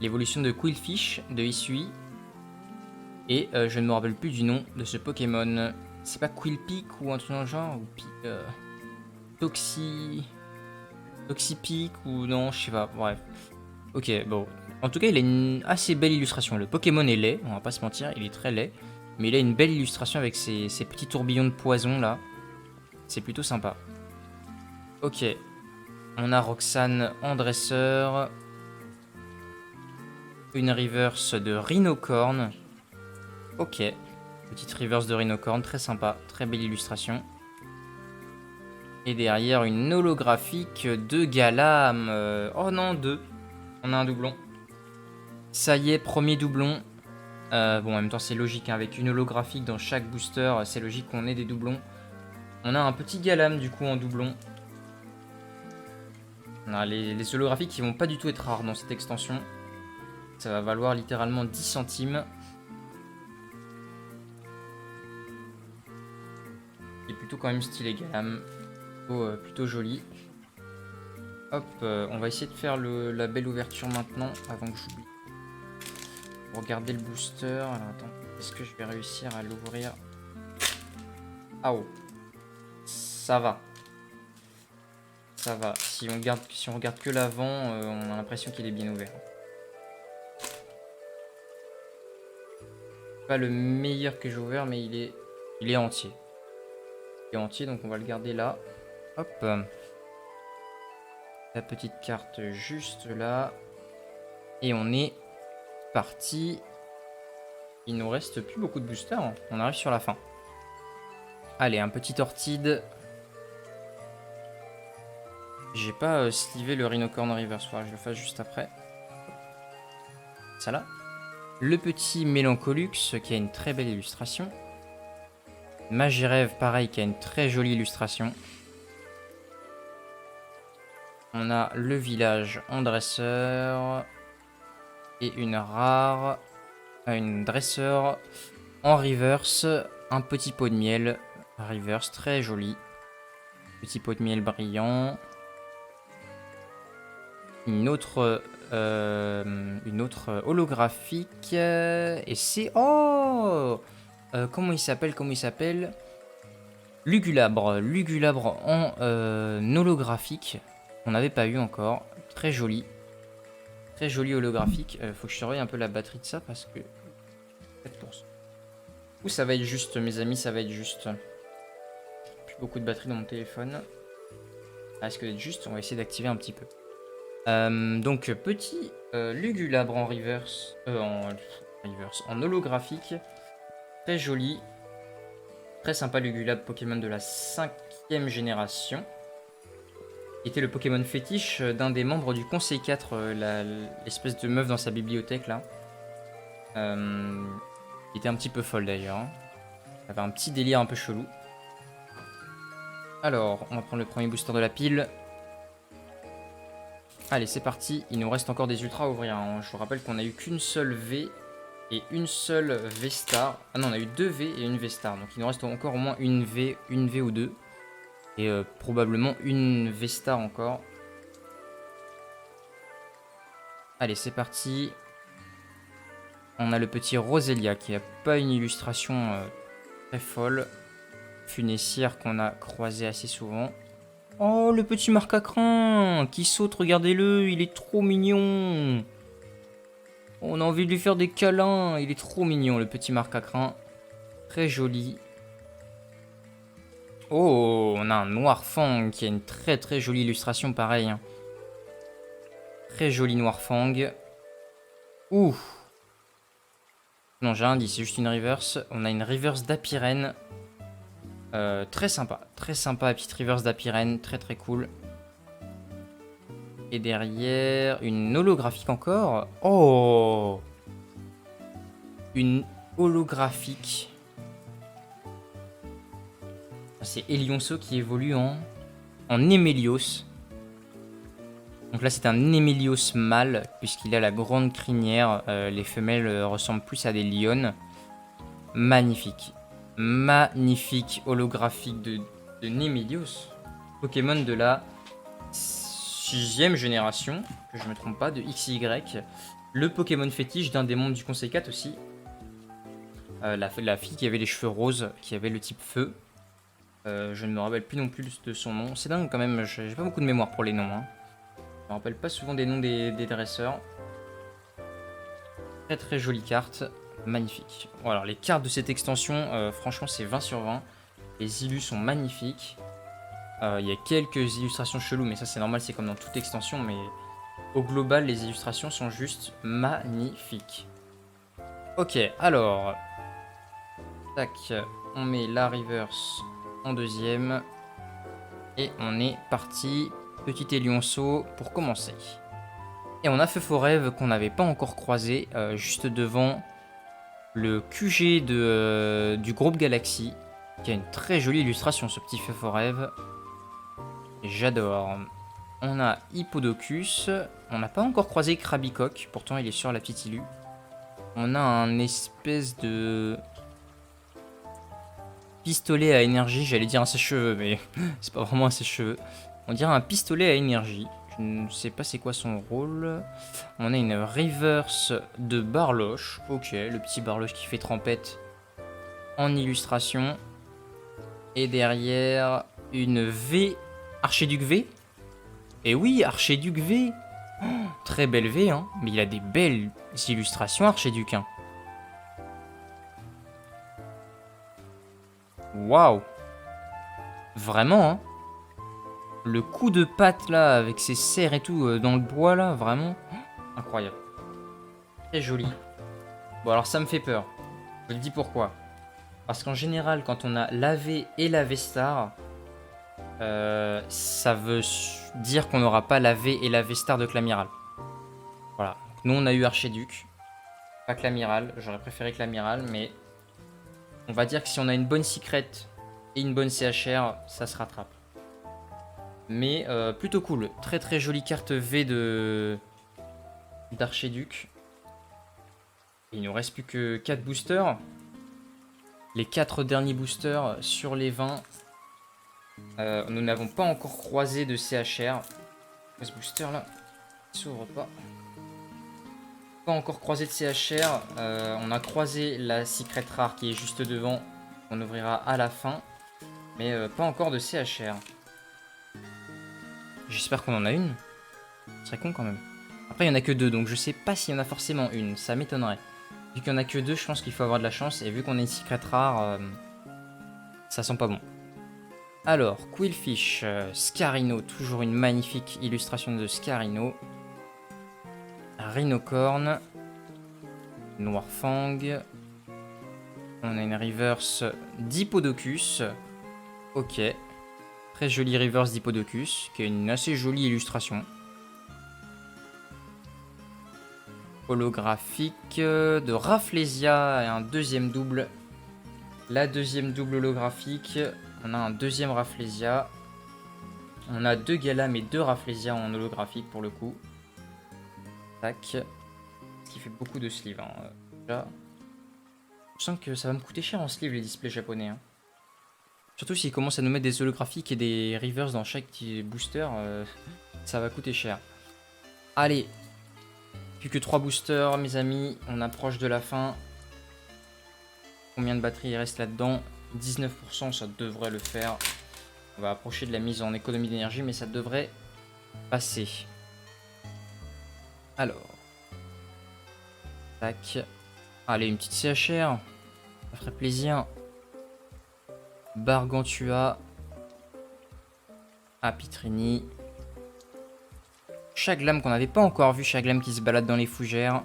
l'évolution de Quillfish de Hisui. Et je ne me rappelle plus du nom de ce Pokémon. C'est pas Quillpic ou un truc dans le genre? Ou Toxapeak ou non, je sais pas, bref. Ok, bon. En tout cas, il a une assez belle illustration. Le Pokémon est laid, on va pas se mentir, il est très laid. Mais il a une belle illustration avec ses petits tourbillons de poison là. C'est plutôt sympa. Ok. On a Roxane en dresseur. Une reverse de Rhinocorn. Ok. Petite reverse de Rhinocorn, très sympa. Très belle illustration. Et derrière, une holographique de Galam. Oh non, 2. On a un doublon. Ça y est, premier doublon. Bon, en même temps, c'est logique. Hein, avec une holographique dans chaque booster, c'est logique qu'on ait des doublons. On a un petit Galam, du coup, en doublon. On a les holographiques qui vont pas du tout être rares dans cette extension. Ça va valoir littéralement 10 centimes. Il est plutôt quand même stylé, Galam. Plutôt joli. Hop, on va essayer de faire la belle ouverture maintenant, avant que j'oublie. Regardez le booster. Alors attends, est-ce que je vais réussir à l'ouvrir? Ah oh, ça va. Ça va. Si on regarde que l'avant, on a l'impression qu'il est bien ouvert. Pas le meilleur que j'ai ouvert, mais il est entier. Il est entier, donc on va le garder là. Hop. La petite carte juste là. Et on est parti. Il nous reste plus beaucoup de boosters. Hein. On arrive sur la fin. Allez, un petit Ortide. J'ai pas slivé le Rhinocorn Reverse. Faudra que je le fasse juste après. Ça là. Le petit Mélancolux qui a une très belle illustration. Magirève, pareil, qui a une très jolie illustration. On a le village en dresseur. Et une rare. Une dresseur en reverse. Un petit pot de miel. Reverse, très joli. Petit pot de miel brillant. Une autre une autre holographique. Et c'est... Oh comment il s'appelle? Comment il s'appelle? Lugulabre. Lugulabre en holographique. On n'avait pas eu encore. Très joli. Très joli holographique. Faut que je surveille un peu la batterie de ça parce que... 4%. Ouh, ça va être juste, mes amis, ça va être juste. Plus beaucoup de batterie dans mon téléphone. Ah, est-ce que d'être juste? On va essayer d'activer un petit peu. Donc, petit Lugulabre en reverse. En holographique. Très joli. Très sympa, Lugulabre, Pokémon de la 5e génération. Il était le Pokémon fétiche d'un des membres du Conseil 4, l'espèce de meuf dans sa bibliothèque là. Il était un petit peu folle d'ailleurs. Hein. Il avait un petit délire un peu chelou. Alors, on va prendre le premier booster de la pile. Allez, c'est parti. Il nous reste encore des ultras à ouvrir. Hein. Je vous rappelle qu'on a eu qu'une seule V et une seule V-Star. Ah non, on a eu 2 V et une V-Star. Donc il nous reste encore au moins une V ou 2. Et probablement une V-Star encore. Allez, c'est parti. On a le petit Roselia qui n'a pas une illustration très folle. Funessière qu'on a croisé assez souvent. Oh, le petit Marcacrin qui saute, regardez-le, il est trop mignon. On a envie de lui faire des câlins, il est trop mignon le petit Marcacrin. Très joli. Oh, on a un Noirfang qui a une très très jolie illustration pareil. Hein. Très joli Noirfang. Ouh. Non, j'ai rien dit, c'est juste une reverse. On a une reverse d'Apiren. Très sympa, la petite reverse d'Apiren, très très cool. Et derrière, une holographique encore. Oh, une holographique. C'est Elionceau qui évolue en Emelios. Donc là, c'est un Emelios mâle, puisqu'il a la grande crinière. Les femelles ressemblent plus à des lionnes. Magnifique. Magnifique holographique de Nemelios. Pokémon de la 6e génération, que je me trompe pas, de XY. Le Pokémon fétiche d'un des membres du Conseil 4 aussi. La fille qui avait les cheveux roses, qui avait le type feu. Je ne me rappelle plus non plus de son nom. C'est dingue quand même, j'ai pas beaucoup de mémoire pour les noms. Hein. Je me rappelle pas souvent des noms des dresseurs. Très très jolie carte. Magnifique. Bon, alors les cartes de cette extension, franchement c'est 20 sur 20. Les illus sont magnifiques. Il y a quelques illustrations cheloues, mais ça c'est normal, c'est comme dans toute extension. Mais au global, les illustrations sont juste magnifiques. Ok, alors... Tac, on met la reverse en deuxième. Et on est parti. Petit Elionceau pour commencer. Et on a Feu-Forêve qu'on n'avait pas encore croisé, juste devant... le QG du groupe Galaxy, qui a une très jolie illustration, ce petit Feu-Forêve. J'adore. On a Hippodocus. On n'a pas encore croisé Krabicoque, pourtant il est sur la petite illu. On a un espèce de pistolet à énergie, j'allais dire un sèche-cheveux, mais c'est pas vraiment un sèche-cheveux. On dirait un pistolet à énergie. Je ne sais pas c'est quoi son rôle. On a une reverse de Barloche. Ok, le petit Barloche qui fait trempette en illustration. Et derrière, une V. Archiduc V. Et oui, Archiduc V. Oh, très belle V, hein. Mais il a des belles illustrations, Archiduc. Hein. Waouh. Vraiment, hein. Le coup de patte là, avec ses serres et tout dans le bois là, vraiment incroyable. Très joli. Bon alors ça me fait peur. Je le dis pourquoi. Parce qu'en général, quand on a la V et la V-Star, ça veut dire qu'on n'aura pas la V et la V-Star de Clamiral. Voilà. Nous on a eu Archiduc, pas Clamiral. J'aurais préféré Clamiral, mais on va dire que si on a une bonne Secret et une bonne CHR, ça se rattrape. Mais plutôt cool. Très très jolie carte V d'Archiduc. Il nous reste plus que 4 boosters. Les 4 derniers boosters sur les 20. Nous n'avons pas encore croisé de CHR. Ce booster là, il s'ouvre pas. Pas encore croisé de CHR. On a croisé la Secret Rare qui est juste devant. On ouvrira à la fin. Mais pas encore de CHR. J'espère qu'on en a une. Ce serait con quand même. Après, il n'y en a que deux, donc je sais pas s'il y en a forcément une. Ça m'étonnerait. Vu qu'il n'y en a que deux, je pense qu'il faut avoir de la chance. Et vu qu'on a une Secret Rare, ça sent pas bon. Alors, Quillfish, Scarino, toujours une magnifique illustration de Scarino. Rhinocorn, Noirfang. On a une reverse Diplodocus. Ok. Très jolie reverse Diplodocus, qui a une assez jolie illustration. Holographique de Rafflesia et un deuxième double. La deuxième double holographique. On a un deuxième Rafflesia. On a deux Galam et deux Rafflesia en holographique pour le coup. Tac. Ce qui fait beaucoup de sleeves. Hein. Déjà. Je sens que ça va me coûter cher en sleeve les displays japonais. Hein. Surtout s'ils commencent à nous mettre des holographiques et des reverse dans chaque petit booster. Ça va coûter cher. Allez. Plus que 3 boosters mes amis. On approche de la fin. Combien de batterie il reste là-dedans? 19%, ça devrait le faire. On va approcher de la mise en économie d'énergie, mais ça devrait passer. Alors. Tac. Allez, une petite CHR. Ça ferait plaisir. Bargantua. Apitrini. Chaglam qu'on n'avait pas encore vu. Chaglam qui se balade dans les fougères.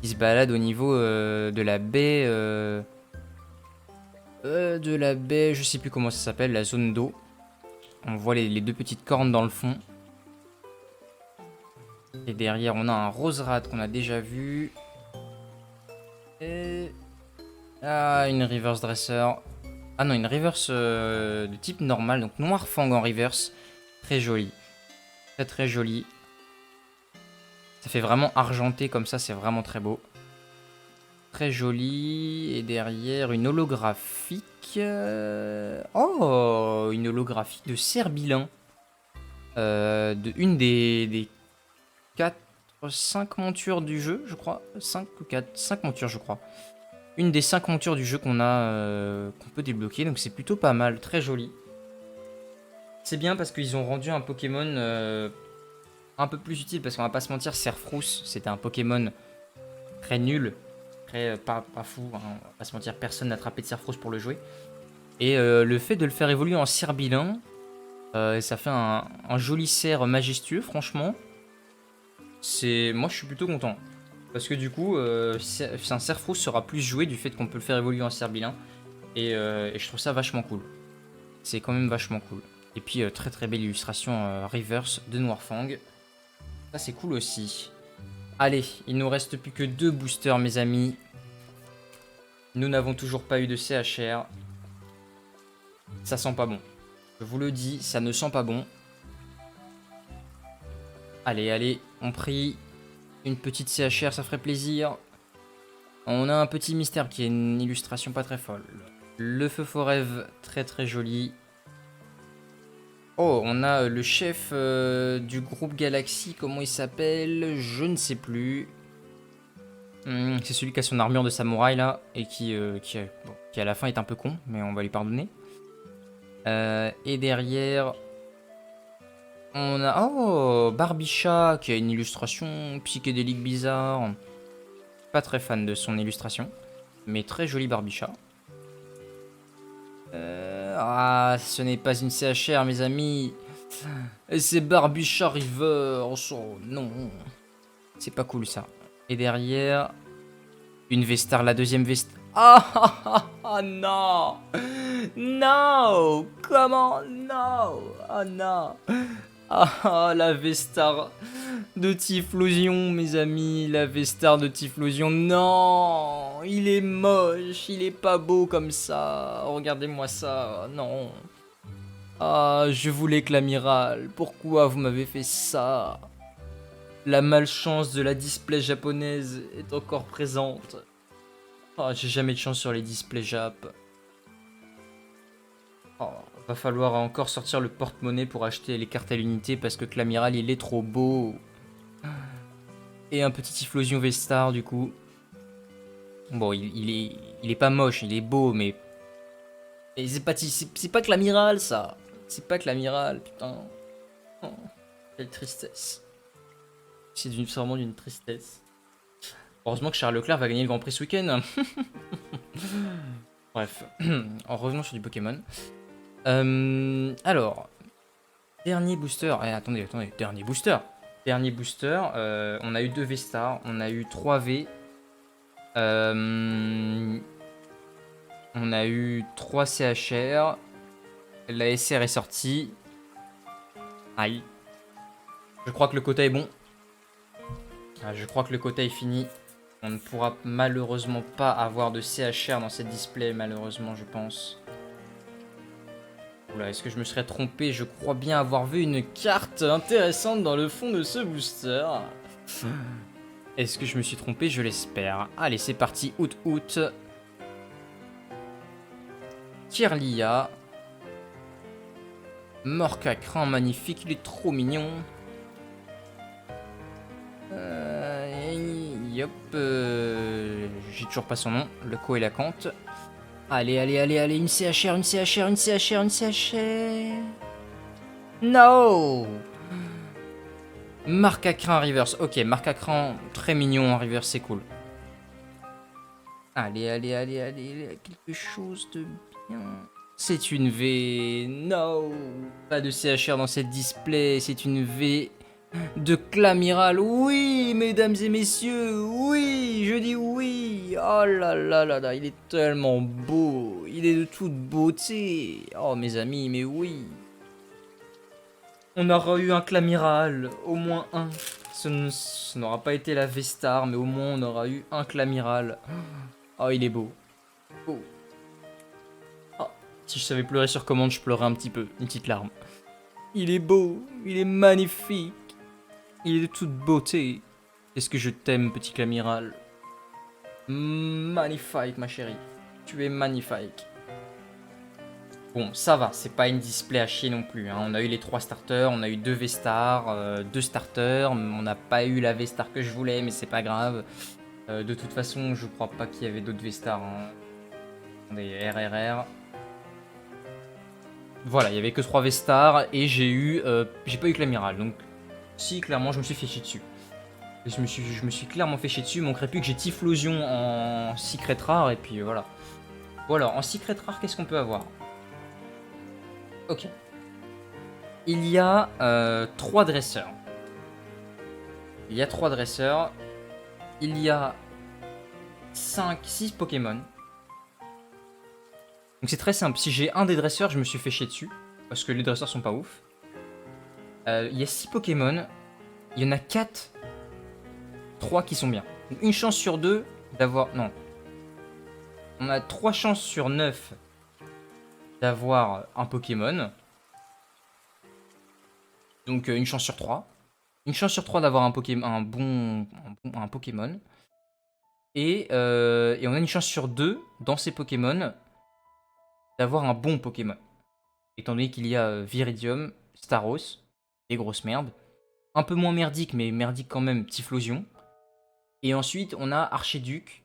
Qui se balade au niveau de la baie... je sais plus comment ça s'appelle, la zone d'eau. On voit les deux petites cornes dans le fond. Et derrière, on a un Roserad qu'on a déjà vu. Et... Ah, une reverse dresser. Ah non, une reverse de type normal. Donc Noirfang en reverse. Très joli. Très très joli. Ça fait vraiment argenté comme ça, c'est vraiment très beau. Très joli. Et derrière, une holographique. Oh, une holographique de Serbilin. Une des 5 montures du jeu, je crois. 5 ou 4, 5 montures, je crois. Une des 5 montures du jeu qu'on a, qu'on peut débloquer. Donc c'est plutôt pas mal, très joli. C'est bien parce qu'ils ont rendu un Pokémon un peu plus utile. Parce qu'on va pas se mentir, Serfrousse, c'était un Pokémon très nul. Très pas fou, hein, on va pas se mentir, personne n'a attrapé de Serfrousse pour le jouer. Et le fait de le faire évoluer en Serbilin, ça fait un joli cerf majestueux, franchement. Moi, je suis plutôt content. Parce que du coup, un Serfrousse sera plus joué du fait qu'on peut le faire évoluer en Serbilin. Et je trouve ça vachement cool. C'est quand même vachement cool. Et puis, très très belle illustration reverse de Noirfang. Ça, c'est cool aussi. Allez, il nous reste plus que 2 boosters, mes amis. Nous n'avons toujours pas eu de CHR. Ça sent pas bon. Je vous le dis, ça ne sent pas bon. Allez, allez, on prie. Une petite CHR, ça ferait plaisir. On a un petit mystère qui est une illustration pas très folle. Le feu forève, très très joli. Oh, on a le chef du groupe Galaxy, comment il s'appelle? Je ne sais plus. C'est celui qui a son armure de samouraï là, et qui à la fin est un peu con, mais on va lui pardonner. Et derrière, on a Barbicha qui a une illustration psychédélique bizarre. Pas très fan de son illustration, mais très joli Barbicha. Ce n'est pas une CHR, mes amis. Et c'est Barbicha Reverse. Oh non, c'est pas cool ça. Et derrière, une Vestar, la deuxième Vestar. Ah non, non, comment, non, oh non. Ah, la Vestar de Typhlosion, mes amis, la Vestar de Typhlosion. Non, il est moche, il est pas beau comme ça. Regardez-moi ça, non. Ah, je voulais que l'amiral. Pourquoi vous m'avez fait ça? La malchance de la display japonaise est encore présente. Ah, j'ai jamais de chance sur les displays Jap. Oh, va falloir encore sortir le porte-monnaie pour acheter les cartes à l'unité parce que l'amiral il est trop beau. Et un petit Typhlosion V-Star du coup. Bon, il est pas moche, il est beau, mais... Et c'est pas que l'amiral, ça. C'est pas que l'amiral, putain. Oh, quelle tristesse. C'est vraiment d'une tristesse. Heureusement que Charles Leclerc va gagner le Grand Prix ce week-end. Bref, en revenant sur du Pokémon. Alors, dernier booster. Attendez, dernier booster. Dernier booster, on a eu 2 V-Stars, on a eu 3 V. On a eu 3 CHR. La SR est sortie. Aïe. Je crois que le quota est bon. Je crois que le quota est fini. On ne pourra malheureusement pas avoir de CHR dans cette display, malheureusement, je pense. Oula, est-ce que je me serais trompé? Je crois bien avoir vu une carte intéressante dans le fond de ce booster. Est-ce que je me suis trompé? Je l'espère. Allez, c'est parti. Août. Kirlia. Morcacran, magnifique. Il est trop mignon. Yop. J'ai toujours pas son nom. Le Coelacante. Allez, une CHR. No. Marcacran reverse. Ok, Marcacran, très mignon en reverse, c'est cool. Allez, quelque chose de bien. C'est une V. No. Pas de CHR dans cette display. C'est une V de Clamiral. Oui, mesdames et messieurs. Oui, je dis oui. Oh là là, il est tellement beau. Il est de toute beauté. Oh, mes amis, mais oui. On aura eu un Clamiral, au moins un. Ce n'aura pas été la V-Star, mais au moins on aura eu un Clamiral. Oh, il est beau. Oh. Oh. Si je savais pleurer sur commande, je pleurais un petit peu, une petite larme. Il est beau, il est magnifique. Il est de toute beauté. Est-ce que je t'aime, petit Clamiral? Magnifique, ma chérie. Tu es magnifique. Bon, ça va, c'est pas une display à chier non plus. Hein. On a eu les 3 starters, on a eu 2 V-Stars, 2 starters. On n'a pas eu la V-Star que je voulais, mais c'est pas grave. De toute façon, je crois pas qu'il y avait d'autres V-Stars. Hein. Des RRR. Voilà, il y avait que 3 V-Stars et j'ai pas eu Clamiral. Donc, si, clairement, je me suis fait chier dessus. Je me suis clairement fait chier dessus. Il manquerait plus que j'ai Typhlosion en Secret Rare et puis voilà. Bon, alors, en Secret Rare, qu'est-ce qu'on peut avoir? Ok. Il y a 3 dresseurs. Il y a 3 dresseurs. Il y a 6 Pokémon. Donc c'est très simple. Si j'ai un des dresseurs, je me suis fait chier dessus. Parce que les dresseurs sont pas ouf. Il y a 6 Pokémon. Il y en a 3 qui sont bien. Donc une chance sur 2 d'avoir... Non. On a 3 chances sur 9 d'avoir un Pokémon. Donc une chance sur 3. Une chance sur 3 d'avoir un Pokémon. Et on a une chance sur 2 dans ces Pokémon d'avoir un bon Pokémon. Étant donné qu'il y a Viridium, Staros, des grosses merdes. Un peu moins merdique, mais merdique quand même, Typhlosion. Et ensuite, on a Archiduc,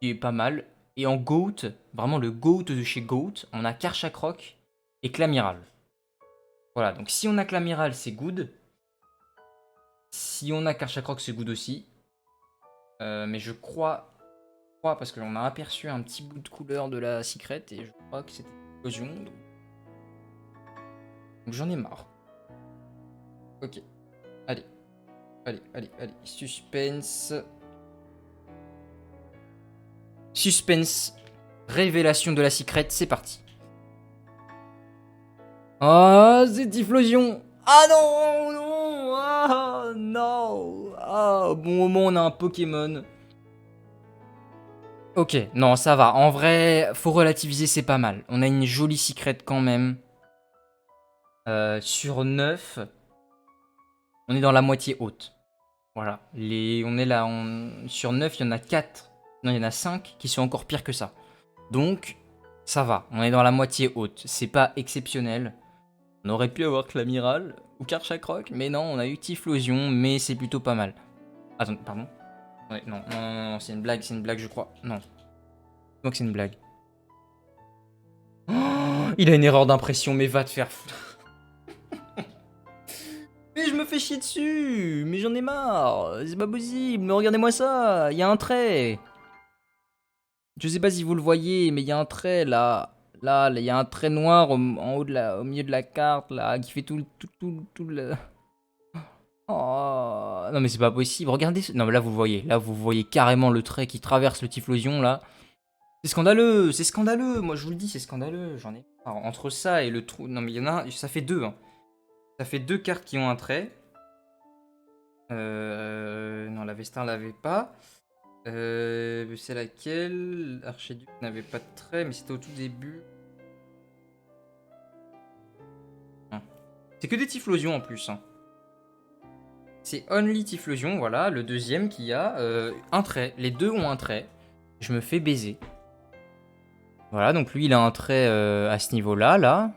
qui est pas mal. Et en GOAT, vraiment le GOAT de chez GOAT, on a Karchakroc et Clamiral. Voilà, donc si on a Clamiral, c'est good. Si on a Karchakroc, c'est good aussi. Mais je crois, parce que l'on a aperçu un petit bout de couleur de la Secret, et je crois que c'était Explosion. Donc j'en ai marre. Ok. Allez. Suspense. Révélation de la Secret, c'est parti. Ah, c'est Typhlosion. Ah non. Ah non. Ah, bon moment, on a un Pokémon. Ok, non, ça va. En vrai, faut relativiser, c'est pas mal. On a une jolie Secret quand même. Sur 9, on est dans la moitié haute. Voilà. On est là, sur 9, il y en a 4. Non, il y en a 5 qui sont encore pires que ça. Donc, ça va. On est dans la moitié haute. C'est pas exceptionnel. On aurait pu avoir Clamiral ou Karchakroc, mais non, on a eu Typhlosion, mais c'est plutôt pas mal. Attends, pardon. Ouais, non, non, non, non, c'est une blague, je crois. Non. Je crois que c'est une blague. Oh, il a une erreur d'impression, mais va te faire foutre. Mais je me fais chier dessus. Mais j'en ai marre. C'est pas possible. Mais regardez-moi ça. Il y a un trait. Je sais pas si vous le voyez, mais il y a un trait là. Là, il y a un trait noir en haut au milieu de la carte là, qui fait tout le. Oh, non mais c'est pas possible. Regardez. Non mais là vous le voyez. Là vous voyez carrément le trait qui traverse le Typhlosion là. C'est scandaleux. C'est scandaleux. Moi je vous le dis, c'est scandaleux. J'en ai. Alors, entre ça et le trou. Non mais il y en a. Ça fait deux. Hein. Ça fait deux cartes qui ont un trait. Non, la Vestin l'avait pas. C'est laquelle? Archiduc n'avait pas de trait, mais c'était au tout début. Non. C'est que des Typhlosions en plus. Hein. C'est Only Typhlosion, voilà, le deuxième qui a un trait. Les deux ont un trait. Je me fais baiser. Voilà, donc lui il a un trait à ce niveau-là, là.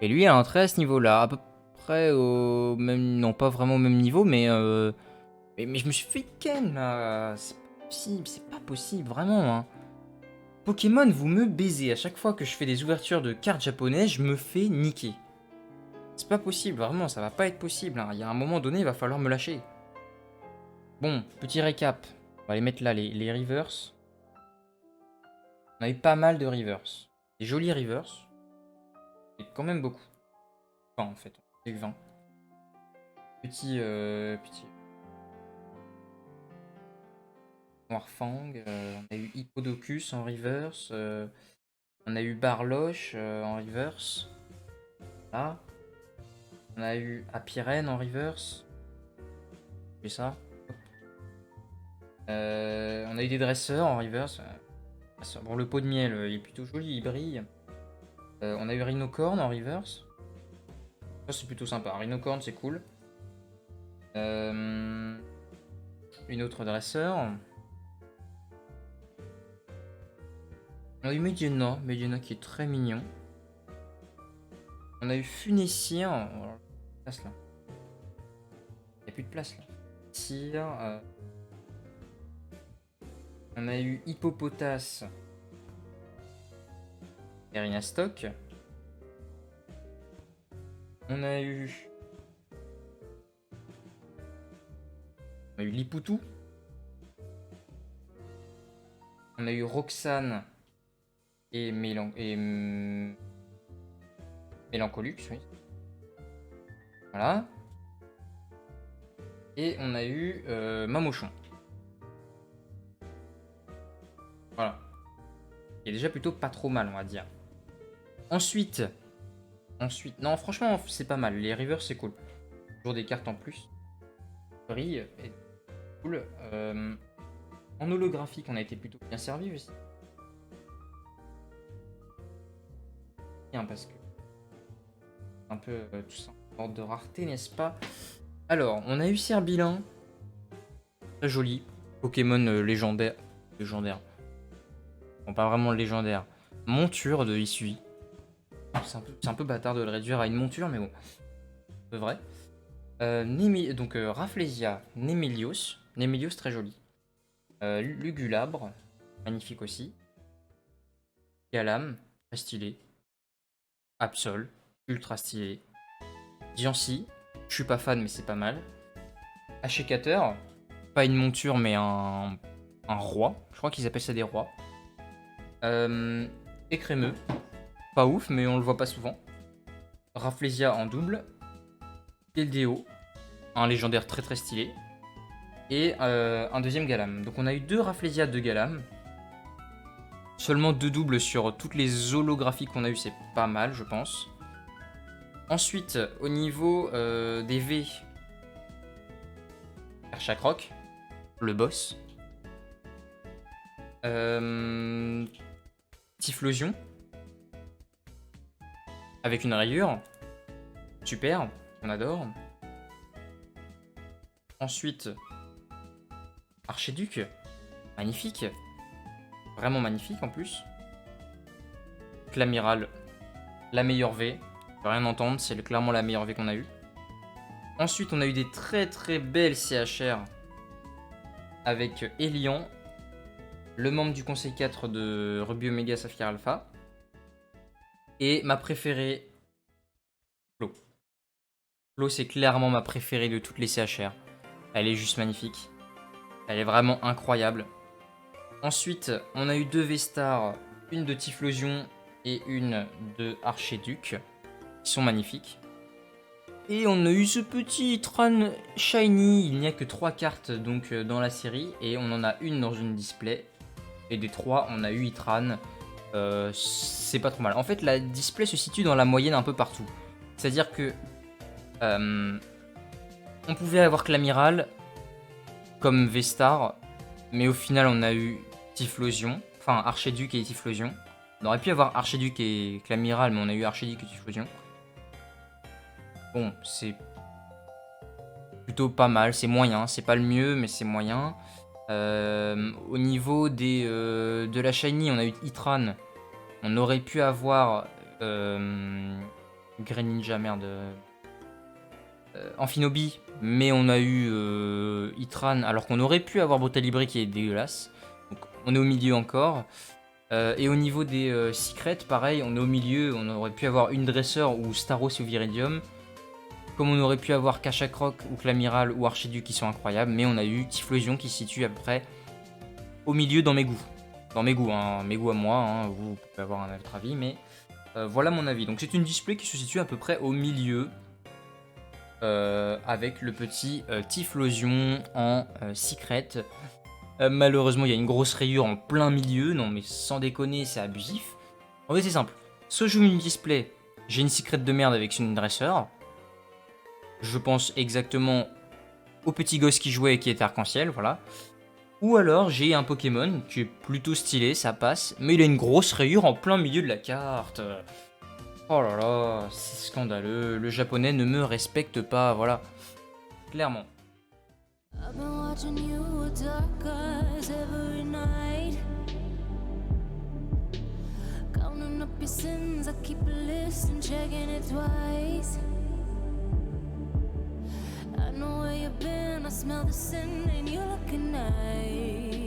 Et lui il a un trait à ce niveau-là. À peu près au même. Non, pas vraiment au même niveau, mais mais je me suis fait ken là. C'est pas possible, vraiment. Hein. Pokémon, vous me baisez. À chaque fois que je fais des ouvertures de cartes japonaises, je me fais niquer. C'est pas possible, vraiment, ça va pas être possible. Hein. Il y a un moment donné, il va falloir me lâcher. Bon, petit récap. On va les mettre là, les reverse. On a eu pas mal de reverse. Des jolis reverse. Et quand même beaucoup. Enfin, en fait, on a eu 20. Petit Noirfang, on a eu Hippodocus en reverse, on a eu Barloche en reverse, là, on a eu Apirène en reverse, c'est ça, on a eu des dresseurs en reverse, bon le pot de miel il est plutôt joli, il brille, on a eu Rhinocorn en reverse, ça c'est plutôt sympa, Rhinocorn c'est cool, une autre dresseur. On a eu Medina qui est très mignon. On a eu Funessir. Place là. Il n'y a plus de place là. Funessir. On a eu Hippopotas. Erina Stock. On a eu Lipoutou. On a eu Roxane et Mélancolux, oui. Voilà. Et on a eu Mamochon. Voilà. Il est déjà plutôt pas trop mal, on va dire. Ensuite, non, franchement, c'est pas mal. Les rivers, c'est cool. Toujours des cartes en plus. Brille et cool. En holographique, on a été plutôt bien servi aussi. Bien, parce que un peu tout ça en ordre de rareté, n'est-ce pas? Alors, on a eu Serbilin. Très joli. Pokémon légendaire. Légendaire. Bon, pas vraiment légendaire. Monture de Isui. C'est un peu bâtard de le réduire à une monture, mais bon. C'est vrai. Donc, Rafflesia, Nemelios. Nemelios, très joli. Lugulabre. Magnifique aussi. Galam. Très stylé. Absol. Ultra stylé. Diancie. Je suis pas fan, mais c'est pas mal. Achécateur. Pas une monture, mais un roi. Je crois qu'ils appellent ça des rois. Écrémeux. Pas ouf, mais on le voit pas souvent. Rafflesia en double. Keldeo. Un légendaire très très stylé. Et un deuxième Galam. Donc on a eu 2 Rafflesia, 2 Galam. Seulement 2 doubles sur toutes les holographies qu'on a eu, c'est pas mal, je pense. Ensuite, au niveau des V, Perchacroc, le boss. Typhlosion, avec une rayure. Super, on adore. Ensuite, Archiduc, magnifique. Vraiment magnifique en plus. L'amiral, la meilleure V. Je peux rien entendre, c'est clairement la meilleure V qu'on a eue. Ensuite, on a eu des très très belles CHR avec Elian, le membre du conseil 4 de Ruby Omega Sapphire Alpha, et ma préférée, Flo. Flo, c'est clairement ma préférée de toutes les CHR. Elle est juste magnifique. Elle est vraiment incroyable. Ensuite, on a eu 2 V-Stars, une de Typhlosion et une de Archiduc, qui sont magnifiques. Et on a eu ce petit Itran Shiny. Il n'y a que 3 cartes donc dans la série, et on en a une dans une display. Et des 3, on a eu Itran. C'est pas trop mal. En fait, la display se situe dans la moyenne un peu partout. C'est-à-dire que on pouvait avoir Clamiral comme V-Star, mais au final, on a eu Typhlosion, enfin Archiduc et Typhlosion. On aurait pu avoir Archiduc et Clamiral, mais on a eu Archiduc et Typhlosion. Bon, c'est plutôt pas mal, c'est moyen, c'est pas le mieux, mais c'est moyen. Au niveau de la Shiny, on a eu Itran. On aurait pu avoir Greninja, merde. Amphinobi, mais on a eu Itran, alors qu'on aurait pu avoir Brutalibré qui est dégueulasse. Donc on est au milieu encore. Et au niveau des Secrets, pareil, on est au milieu. On aurait pu avoir une Dresseur ou Staros ou Viridium. Comme on aurait pu avoir Kachakroc ou Clamiral ou Archiduc qui sont incroyables. Mais on a eu Typhlosion qui se situe à peu près au milieu dans mes goûts. Dans mes goûts, hein, mes goûts à moi. Hein, vous pouvez avoir un autre avis, mais voilà mon avis. Donc c'est une display qui se situe à peu près au milieu. Avec le petit Typhlosion en Secret. Malheureusement, il y a une grosse rayure en plein milieu. Non, mais sans déconner, c'est abusif. En fait, c'est simple. Soit je joue une display, j'ai une Secret de merde avec une Dresseur. Je pense exactement au petit gosse qui jouait et qui était arc-en-ciel, voilà. Ou alors j'ai un Pokémon qui est plutôt stylé, ça passe, mais il a une grosse rayure en plein milieu de la carte. Oh là là, c'est scandaleux. Le japonais ne me respecte pas, voilà. Clairement. I've been watching you with dark eyes every night. Counting up your sins, I keep a list and checking it twice. I know where you've been, I smell the sin and you're looking nice.